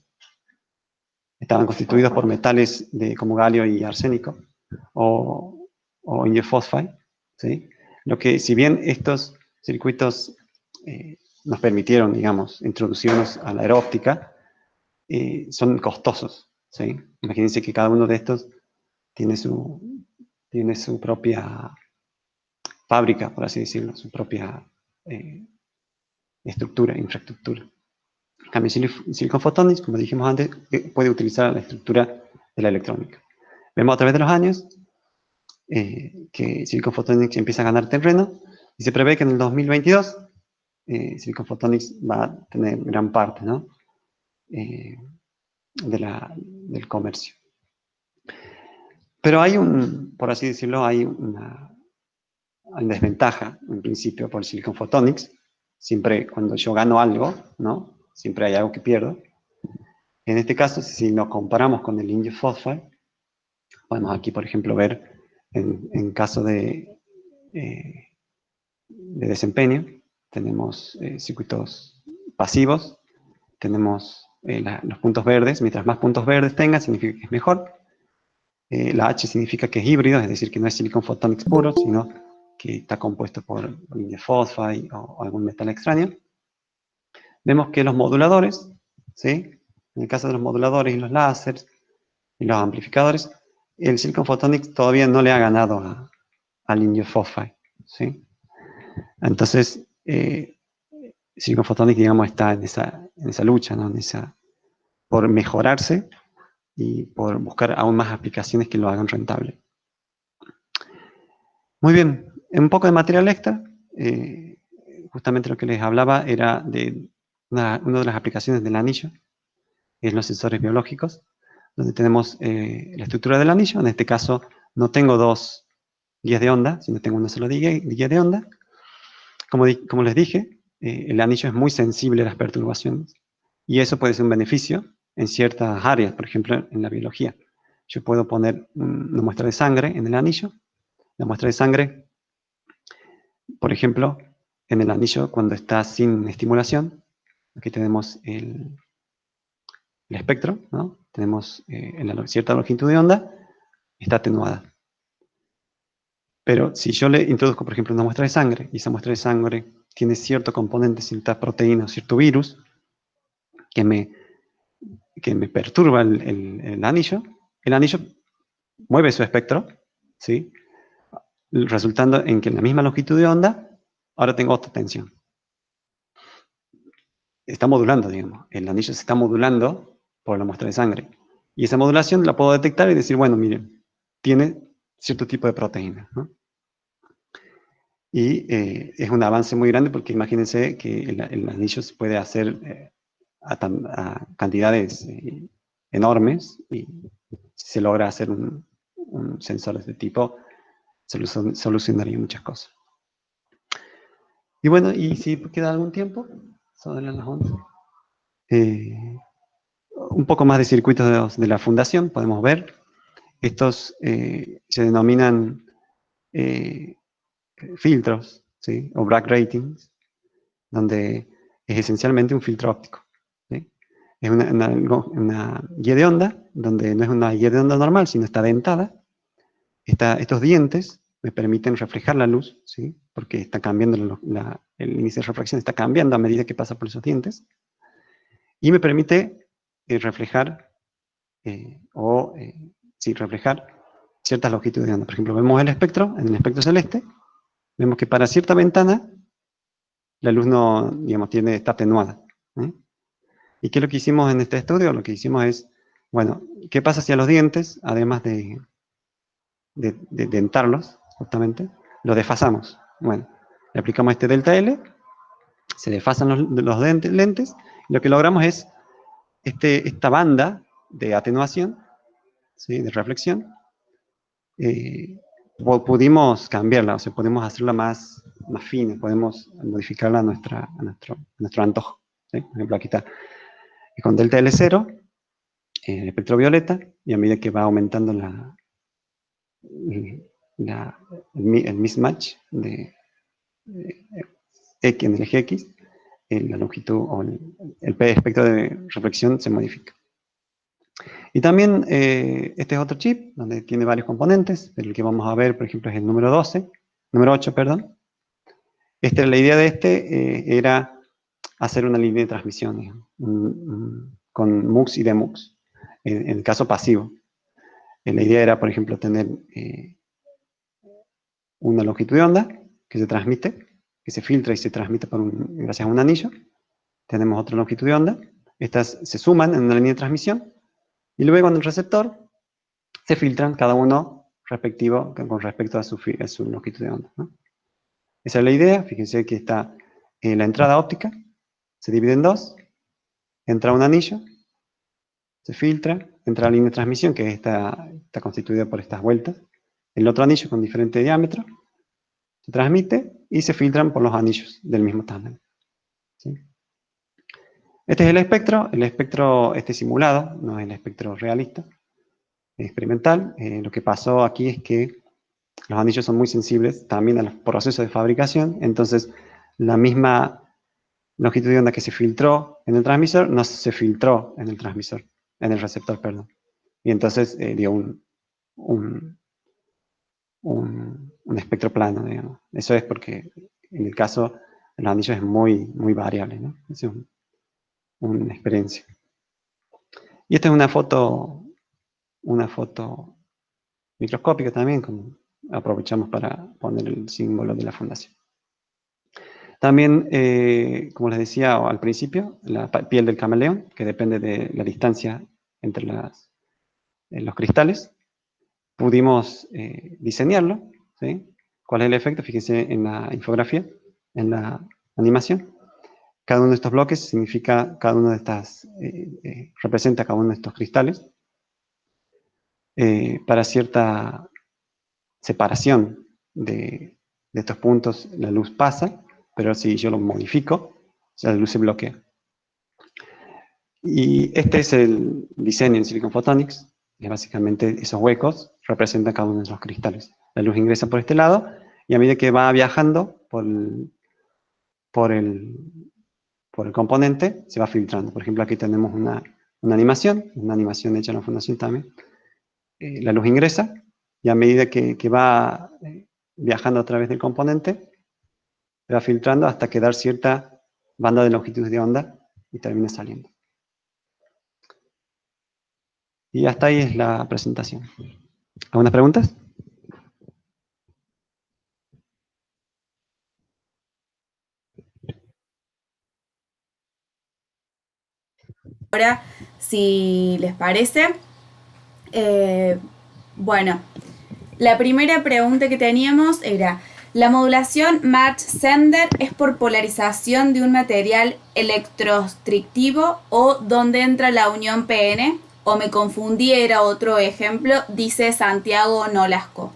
estaban constituidos por metales como galio y arsénico o indium phosphide, ¿sí? Lo que, si bien estos circuitos nos permitieron, digamos, introducirnos a la aeróptica, son costosos, ¿sí? Imagínense que cada uno de estos tiene su propia fábrica, por así decirlo, su propia estructura, infraestructura. En cambio, Silicon Photonics, como dijimos antes, puede utilizar la estructura de la electrónica. Vemos a través de los años que Silicon Photonics empieza a ganar terreno y se prevé que en el 2022 Silicon Photonics va a tener gran parte, ¿no? Del comercio. Pero hay por así decirlo, hay una desventaja, en principio, por Silicon Photonics. Siempre cuando yo gano algo, ¿no? Siempre hay algo que pierdo. En este caso, si nos comparamos con el indium phosphide, podemos aquí, por ejemplo, ver en caso de desempeño, tenemos circuitos pasivos, tenemos los puntos verdes. Mientras más puntos verdes tenga, significa que es mejor. La H significa que es híbrido, es decir, que no es Silicon Photonics puro, sino que está compuesto por indium phosphide o algún metal extraño. Vemos que los moduladores, ¿sí? En el caso de los moduladores y los láseres y los amplificadores, el Silicon Photonics todavía no le ha ganado al indium phosphide, ¿sí? Entonces, Silicon Photonics, digamos, está en esa lucha, ¿no? Por mejorarse y por buscar aún más aplicaciones que lo hagan rentable. Muy bien, un poco de material extra. Justamente lo que les hablaba era de una de las aplicaciones del anillo, que es los sensores biológicos, donde tenemos la estructura del anillo. En este caso no tengo dos guías de onda, sino tengo una sola guía de onda. Como les dije, el anillo es muy sensible a las perturbaciones, y eso puede ser un beneficio en ciertas áreas, por ejemplo en la biología. Yo puedo poner una muestra de sangre en el anillo. La muestra de sangre, por ejemplo, en el anillo cuando está sin estimulación, aquí tenemos el espectro, ¿no? Tenemos en cierta longitud de onda, está atenuada. Pero si yo le introduzco, por ejemplo, una muestra de sangre, y esa muestra de sangre tiene cierto componente, cierta proteína o cierto virus que me perturba el anillo mueve su espectro, ¿sí? Resultando en que en la misma longitud de onda, ahora tengo otra tensión. Está modulando, digamos. El anillo se está modulando por la muestra de sangre. Y esa modulación la puedo detectar y decir, bueno, miren, tiene cierto tipo de proteína, ¿no? Y es un avance muy grande porque imagínense que el anillo se puede hacer a cantidades enormes, y si se logra hacer un sensor de este tipo, solucionaría muchas cosas. Y bueno, y si queda algún tiempo, son las 11. Un poco más de circuitos de la fundación podemos ver. Estos se denominan filtros, ¿sí? O back ratings, donde es esencialmente un filtro óptico, ¿sí? Es una guía de onda, donde no es una guía de onda normal, sino está dentada. Estos dientes me permiten reflejar la luz, ¿sí? Porque está cambiando el índice de refracción, está cambiando a medida que pasa por esos dientes. Y me permite reflejar reflejar ciertas longitudes de onda. Por ejemplo, vemos el espectro, en el espectro celeste, vemos que para cierta ventana la luz no, digamos, está atenuada, ¿eh? ¿Y qué es lo que hicimos en este estudio? Lo que hicimos es, bueno, ¿qué pasa si a los dientes, además de dentarlos, justamente, los desfasamos? Bueno, le aplicamos este delta L, se desfasan los lentes, y lo que logramos es esta banda de atenuación, ¿sí? De reflexión. Pudimos cambiarla, o sea, podemos hacerla más fina, podemos modificarla a nuestro antojo, ¿sí? Por ejemplo, aquí está con delta L0, el espectro violeta, y a medida que va aumentando el mismatch de X en el eje X, la longitud o el espectro de reflexión se modifica. Y también este es otro chip donde tiene varios componentes. El que vamos a ver, por ejemplo, es el número 12, Número 8, perdón. La idea de era hacer una línea de transmisión, digamos, con MUX y DMUX, en el caso pasivo. La idea era, por ejemplo, tener una longitud de onda que se transmite, que se filtra y se transmite gracias a un anillo. Tenemos otra longitud de onda. Estas se suman en una línea de transmisión. Y luego en el receptor se filtran cada uno con respecto a su longitud de onda, ¿no? Esa es la idea. Fíjense que está la entrada óptica, se divide en dos, entra un anillo, se filtra, entra la línea de transmisión, que está constituida por estas vueltas, el otro anillo con diferente diámetro, se transmite y se filtran por los anillos del mismo tamaño, ¿sí? Este es el espectro simulado, no es el espectro realista, experimental. Lo que pasó aquí es que los anillos son muy sensibles también a los procesos de fabricación, entonces la misma longitud de onda que se filtró en el transmisor no se filtró en el receptor, perdón. Y entonces dio un espectro plano, digamos. Eso es porque en el caso de los anillos es muy, muy variable, ¿no? Es una experiencia. Y esta es una foto microscópica también, aprovechamos para poner el símbolo de la fundación. También, como les decía al principio, la piel del camaleón, que depende de la distancia entre los cristales. Pudimos diseñarlo, ¿sí? ¿Cuál es el efecto? Fíjense en la infografía, en la animación. Cada uno de estos bloques significa, representa cada uno de estos cristales para cierta separación de estos puntos. La luz pasa, pero si yo lo modifico, la luz se bloquea. Y este es el diseño en Silicon Photonics, que básicamente esos huecos representan cada uno de los cristales. La luz ingresa por este lado y a medida que va viajando por el componente, se va filtrando. Por ejemplo, aquí tenemos una animación hecha en la fundación también. La luz ingresa y a medida que va viajando a través del componente, se va filtrando hasta quedar cierta banda de longitud de onda y termina saliendo. Y hasta ahí es la presentación. ¿Algunas preguntas? Ahora, si les parece, bueno, la primera pregunta que teníamos era, ¿la modulación Mach-Zehnder es por polarización de un material electrostrictivo o dónde entra la unión PN? O me confundí, era otro ejemplo, dice Santiago Nolasco.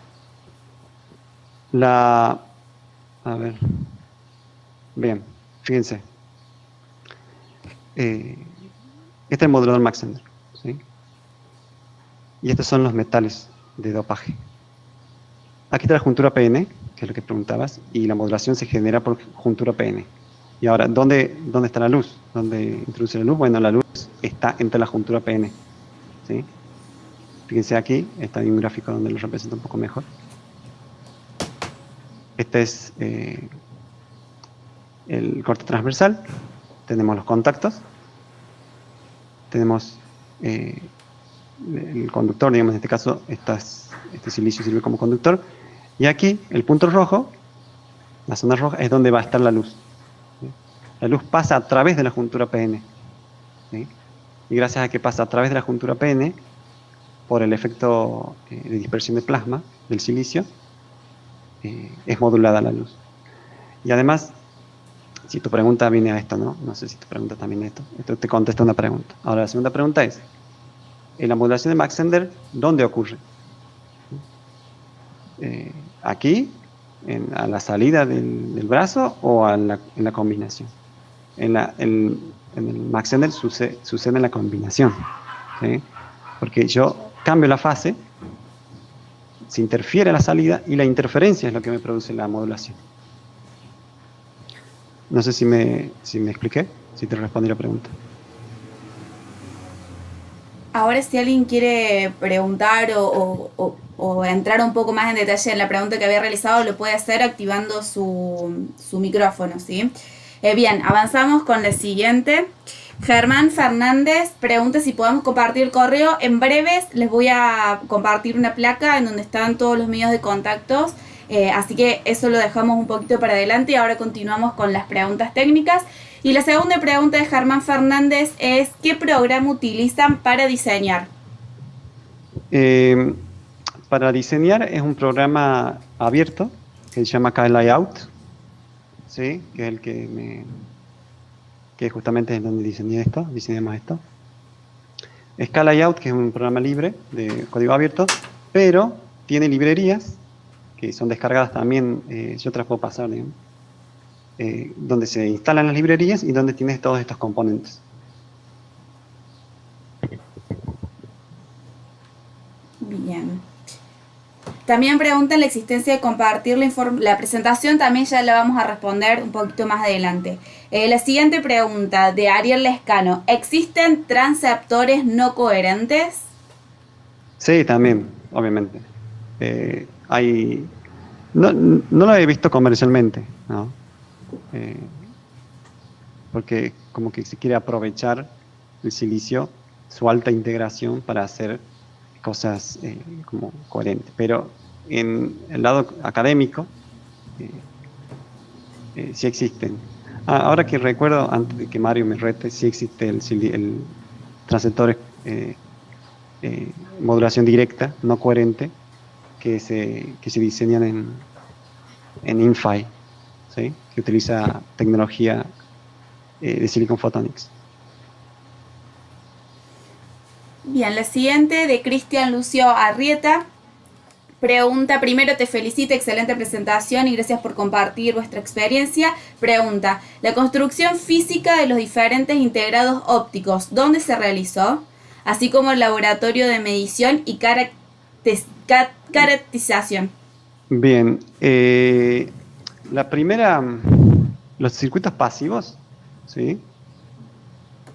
A ver. Bien, fíjense. Este es el modulador Mach-Zehnder, ¿sí? Y estos son los metales de dopaje. Aquí está la juntura PN, que es lo que preguntabas, y la modulación se genera por juntura PN. Y ahora, ¿dónde está la luz? ¿Dónde introduce la luz? Bueno, la luz está entre la juntura PN, ¿sí? Fíjense aquí, está en un gráfico donde lo representa un poco mejor. Este es el corte transversal. Tenemos los contactos. Tenemos el conductor, digamos, en este caso, este silicio sirve como conductor. Y aquí, el punto rojo, la zona roja, es donde va a estar la luz, ¿sí? La luz pasa a través de la juntura PN, ¿sí? Y gracias a que pasa a través de la juntura PN, por el efecto de dispersión de plasma del silicio, es modulada la luz. Y además, si tu pregunta viene a esto, ¿no? No sé si tu pregunta también es esto. Esto te contesta una pregunta. Ahora, la segunda pregunta es, en la modulación de Mach-Zehnder, ¿dónde ocurre? ¿Aquí, a la salida del brazo o en la combinación? En el Mach-Zehnder sucede en la combinación, ¿sí? Porque yo cambio la fase, se interfiere la salida y la interferencia es lo que me produce la modulación. No sé si me expliqué, si te respondí la pregunta. Ahora si alguien quiere preguntar o o entrar un poco más en detalle en la pregunta que había realizado, lo puede hacer activando su micrófono, ¿sí? Bien, avanzamos con la siguiente. Germán Fernández pregunta si podemos compartir el correo. En breves les voy a compartir una placa en donde están todos los medios de contactos. Así que eso lo dejamos un poquito para adelante y ahora continuamos con las preguntas técnicas. Y la segunda pregunta de Germán Fernández es: ¿qué programa utilizan para diseñar? Para diseñar es un programa abierto que se llama KLayout, ¿sí? Que es el que justamente es donde diseñamos esto. Es KLayout, que es un programa libre de código abierto, pero tiene librerías que son descargadas también, yo te las puedo pasar, digamos, donde se instalan las librerías y donde tienes todos estos componentes. Bien. También preguntan la existencia de compartir la presentación, también ya la vamos a responder un poquito más adelante. La siguiente pregunta de Ariel Lescano: ¿existen transceptores no coherentes? Sí, también, obviamente. No lo he visto comercialmente, ¿no? Porque como que se quiere aprovechar el silicio, su alta integración, para hacer cosas como coherentes. Pero en el lado académico sí existen. Ahora que recuerdo, antes de que Mario me rete, sí existe el transceptor modulación directa, no coherente, que se diseñan en Inphi, ¿sí? Que utiliza tecnología de Silicon Photonics. Bien, la siguiente de Cristian Lucio Arrieta pregunta: primero te felicito, excelente presentación y gracias por compartir vuestra experiencia. Pregunta: la construcción física de los diferentes integrados ópticos, ¿dónde se realizó? Así como el laboratorio de medición y caracterización. Bien, la primera, los circuitos pasivos, ¿sí?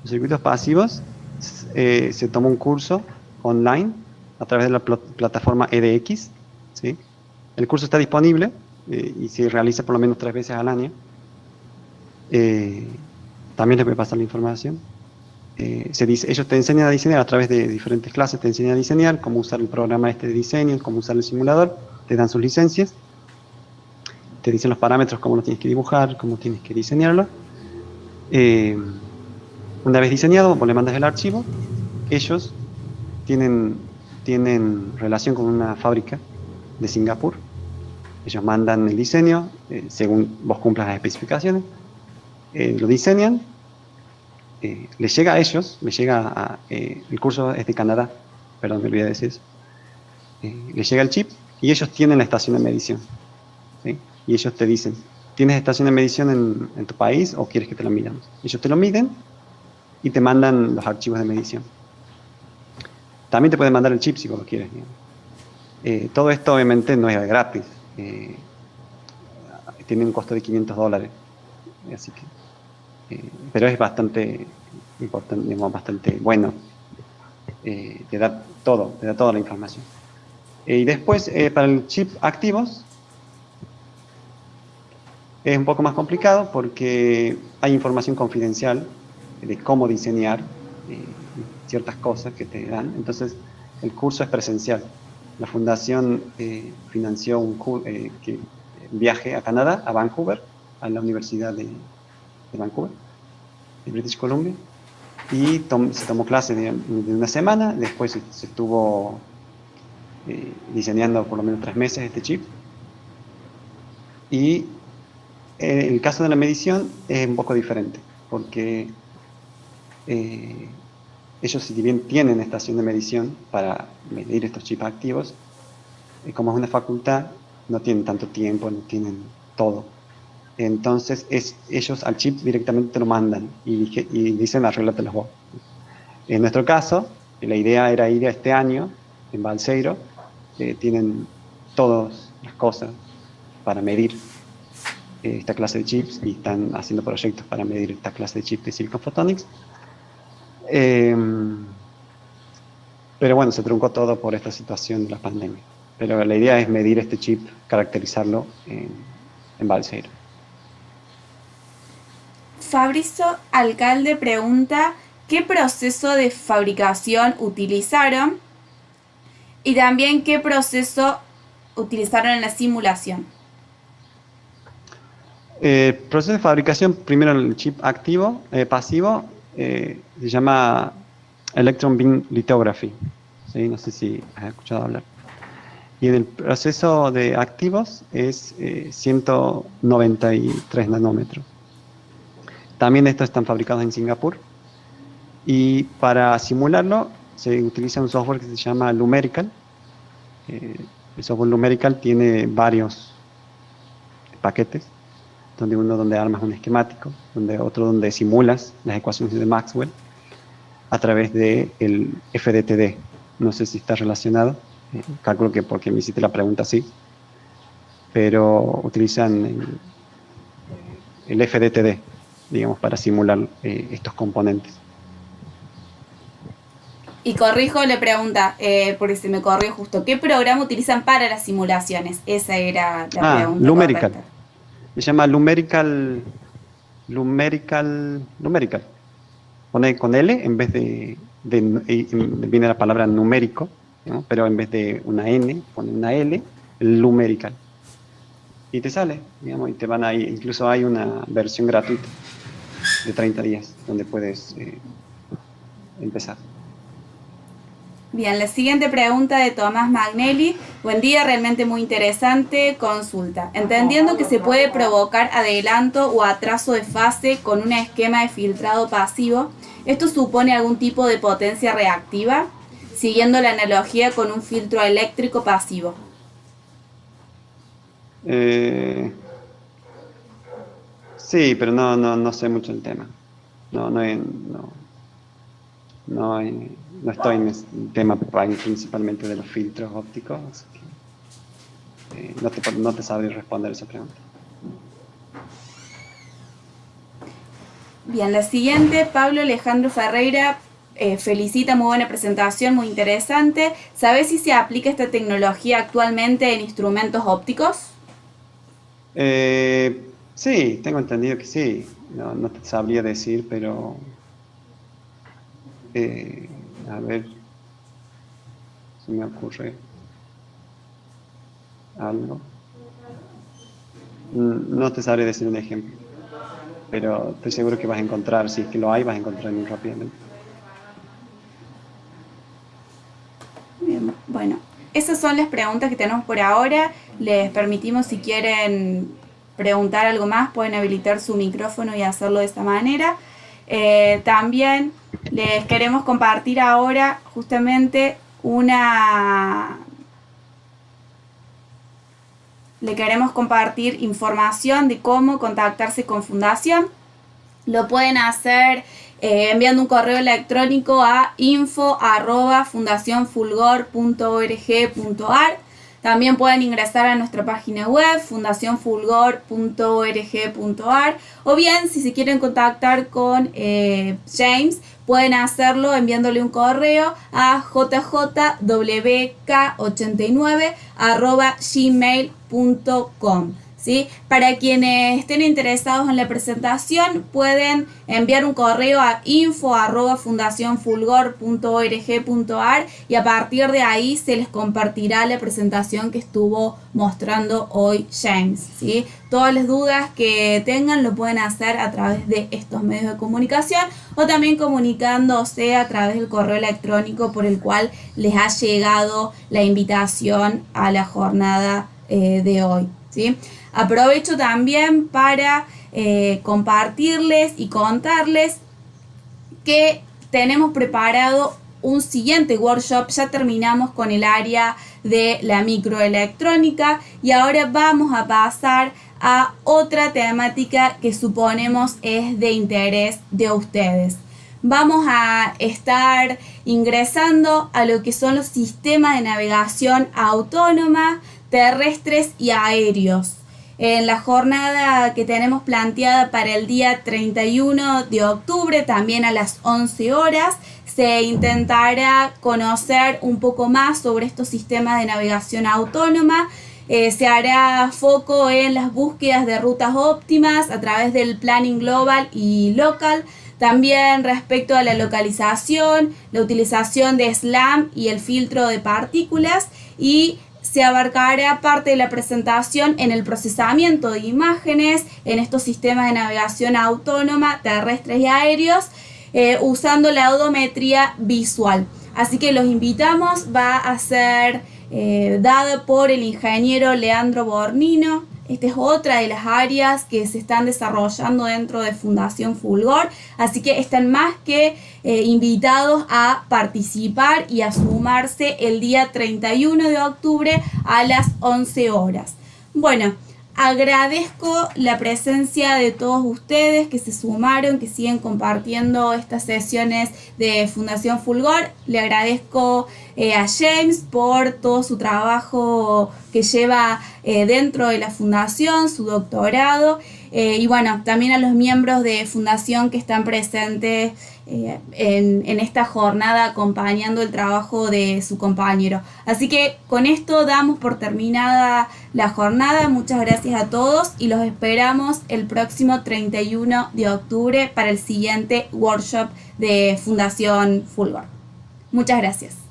Los circuitos pasivos, se toma un curso online a través de la plataforma edX, ¿sí? El curso está disponible y se realiza por lo menos 3 veces al año. También les voy a pasar la información. Ellos te enseñan a diseñar a través de diferentes clases, te enseñan a diseñar, cómo usar el programa de diseño, cómo usar el simulador, te dan sus licencias, te dicen los parámetros, cómo lo tienes que dibujar, cómo tienes que diseñarlo. Una vez diseñado, vos le mandas el archivo. Ellos tienen relación con una fábrica de Singapur. Ellos mandan el diseño, según vos cumplas las especificaciones, lo diseñan, les llega a ellos, el curso es de Canadá, perdón, me olvidé de decir eso. Les llega el chip y ellos tienen la estación de medición, ¿sí? Y ellos te dicen: ¿tienes estación de medición en tu país o quieres que te lo midamos? Ellos te lo miden y te mandan los archivos de medición. También te pueden mandar el chip si vos lo quieres, todo esto obviamente no es gratis, tiene un costo de $500, así que, pero es bastante importante, digamos, bastante bueno, te da toda la información. Y después, para el chip activos, es un poco más complicado porque hay información confidencial de cómo diseñar ciertas cosas que te dan. Entonces, el curso es presencial. La fundación financió un viaje a Canadá, a Vancouver, a la Universidad de Vancouver, de British Columbia, y se tomó clase de una semana. Después se estuvo diseñando por lo menos 3 meses este chip. Y el caso de la medición es un poco diferente, porque ellos, si bien tienen estación de medición para medir estos chips activos, como es una facultad, no tienen tanto tiempo, no tienen todo. Entonces, ellos al chip directamente lo mandan y dicen: arréglatelos vos. En nuestro caso, la idea era ir a este año, en Balseiro, tienen todas las cosas para medir esta clase de chips y están haciendo proyectos para medir esta clase de chips de Silicon Photonics. Pero bueno, se truncó todo por esta situación de la pandemia. Pero la idea es medir este chip, caracterizarlo en Balseiro. Fabrizio Alcalde pregunta qué proceso de fabricación utilizaron y también qué proceso utilizaron en la simulación. Proceso de fabricación, primero el chip activo, pasivo, se llama Electron Beam Lithography. ¿Sí? No sé si has escuchado hablar. Y en el proceso de activos es 193 nanómetros. También estos están fabricados en Singapur. Y para simularlo se utiliza un software que se llama Lumerical. El software Lumerical tiene varios paquetes, donde armas un esquemático, otro donde simulas las ecuaciones de Maxwell a través del FDTD. No sé si está relacionado, calculo que porque me hiciste la pregunta sí, pero utilizan el FDTD, digamos, para simular estos componentes. Y corrijo, le pregunta, porque se me corrió justo, ¿qué programa utilizan para las simulaciones? Esa era la pregunta. Lumerical. Correcta. Se llama Lumerical. Pone con L en vez de viene la palabra numérico, ¿no? Pero en vez de una N, pone una L, Lumerical. Y te sale, digamos, y te van ahí. Incluso hay una versión gratuita de 30 días donde puedes empezar. Bien, la siguiente pregunta de Tomás Magnelli. Buen día, realmente muy interesante. Consulta. Entendiendo que se puede provocar adelanto o atraso de fase con un esquema de filtrado pasivo, ¿esto supone algún tipo de potencia reactiva? Siguiendo la analogía con un filtro eléctrico pasivo. Sí, pero no sé mucho el tema. No estoy en el tema principalmente de los filtros ópticos, así que no te sabré responder esa pregunta. Bien, la siguiente, Pablo Alejandro Ferreira felicita, muy buena presentación, muy interesante. ¿Sabes si se aplica esta tecnología actualmente en instrumentos ópticos? Sí, tengo entendido que sí. No te sabría decir, pero a ver si me ocurre algo. No te sabré decir un ejemplo, pero estoy seguro que vas a encontrar, si es que lo hay, vas a encontrar muy rápidamente. Bien, bueno, esas son las preguntas que tenemos por ahora. Les permitimos, si quieren preguntar algo más, pueden habilitar su micrófono y hacerlo de esta manera. También les queremos compartir ahora justamente le queremos compartir información de cómo contactarse con Fundación. Lo pueden hacer enviando un correo electrónico a info@fundacionfulgor.org.ar. También pueden ingresar a nuestra página web fundacionfulgor.org.ar, o bien si se quieren contactar con James, pueden hacerlo enviándole un correo a jjwk89@gmail.com. ¿Sí? Para quienes estén interesados en la presentación, pueden enviar un correo a info@fundacionfulgor.org.ar y a partir de ahí se les compartirá la presentación que estuvo mostrando hoy James. ¿Sí? Todas las dudas que tengan lo pueden hacer a través de estos medios de comunicación o también comunicándose a través del correo electrónico por el cual les ha llegado la invitación a la jornada de hoy. ¿Sí? Aprovecho también para compartirles y contarles que tenemos preparado un siguiente workshop. Ya terminamos con el área de la microelectrónica y ahora vamos a pasar a otra temática que suponemos es de interés de ustedes. Vamos a estar ingresando a lo que son los sistemas de navegación autónoma, terrestres y aéreos. En la jornada que tenemos planteada para el día 31 de octubre, también a las 11 horas, se intentará conocer un poco más sobre estos sistemas de navegación autónoma. Se hará foco en las búsquedas de rutas óptimas a través del planning global y local. También respecto a la localización, la utilización de SLAM y el filtro de partículas, y se abarcará parte de la presentación en el procesamiento de imágenes en estos sistemas de navegación autónoma terrestres y aéreos usando la odometría visual. Así que los invitamos, va a ser dada por el ingeniero Leandro Bornino. Esta es otra de las áreas que se están desarrollando dentro de Fundación Fulgor, así que están más que invitados a participar y a sumarse el día 31 de octubre a las 11 horas. Bueno, agradezco la presencia de todos ustedes que se sumaron, que siguen compartiendo estas sesiones de Fundación Fulgor. Le agradezco a James por todo su trabajo que lleva dentro de la fundación, su doctorado, y bueno, también a los miembros de Fundación que están presentes en esta jornada acompañando el trabajo de su compañero. Así que con esto damos por terminada la jornada. Muchas gracias a todos y los esperamos el próximo 31 de octubre para el siguiente workshop de Fundación Fulgor. Muchas gracias.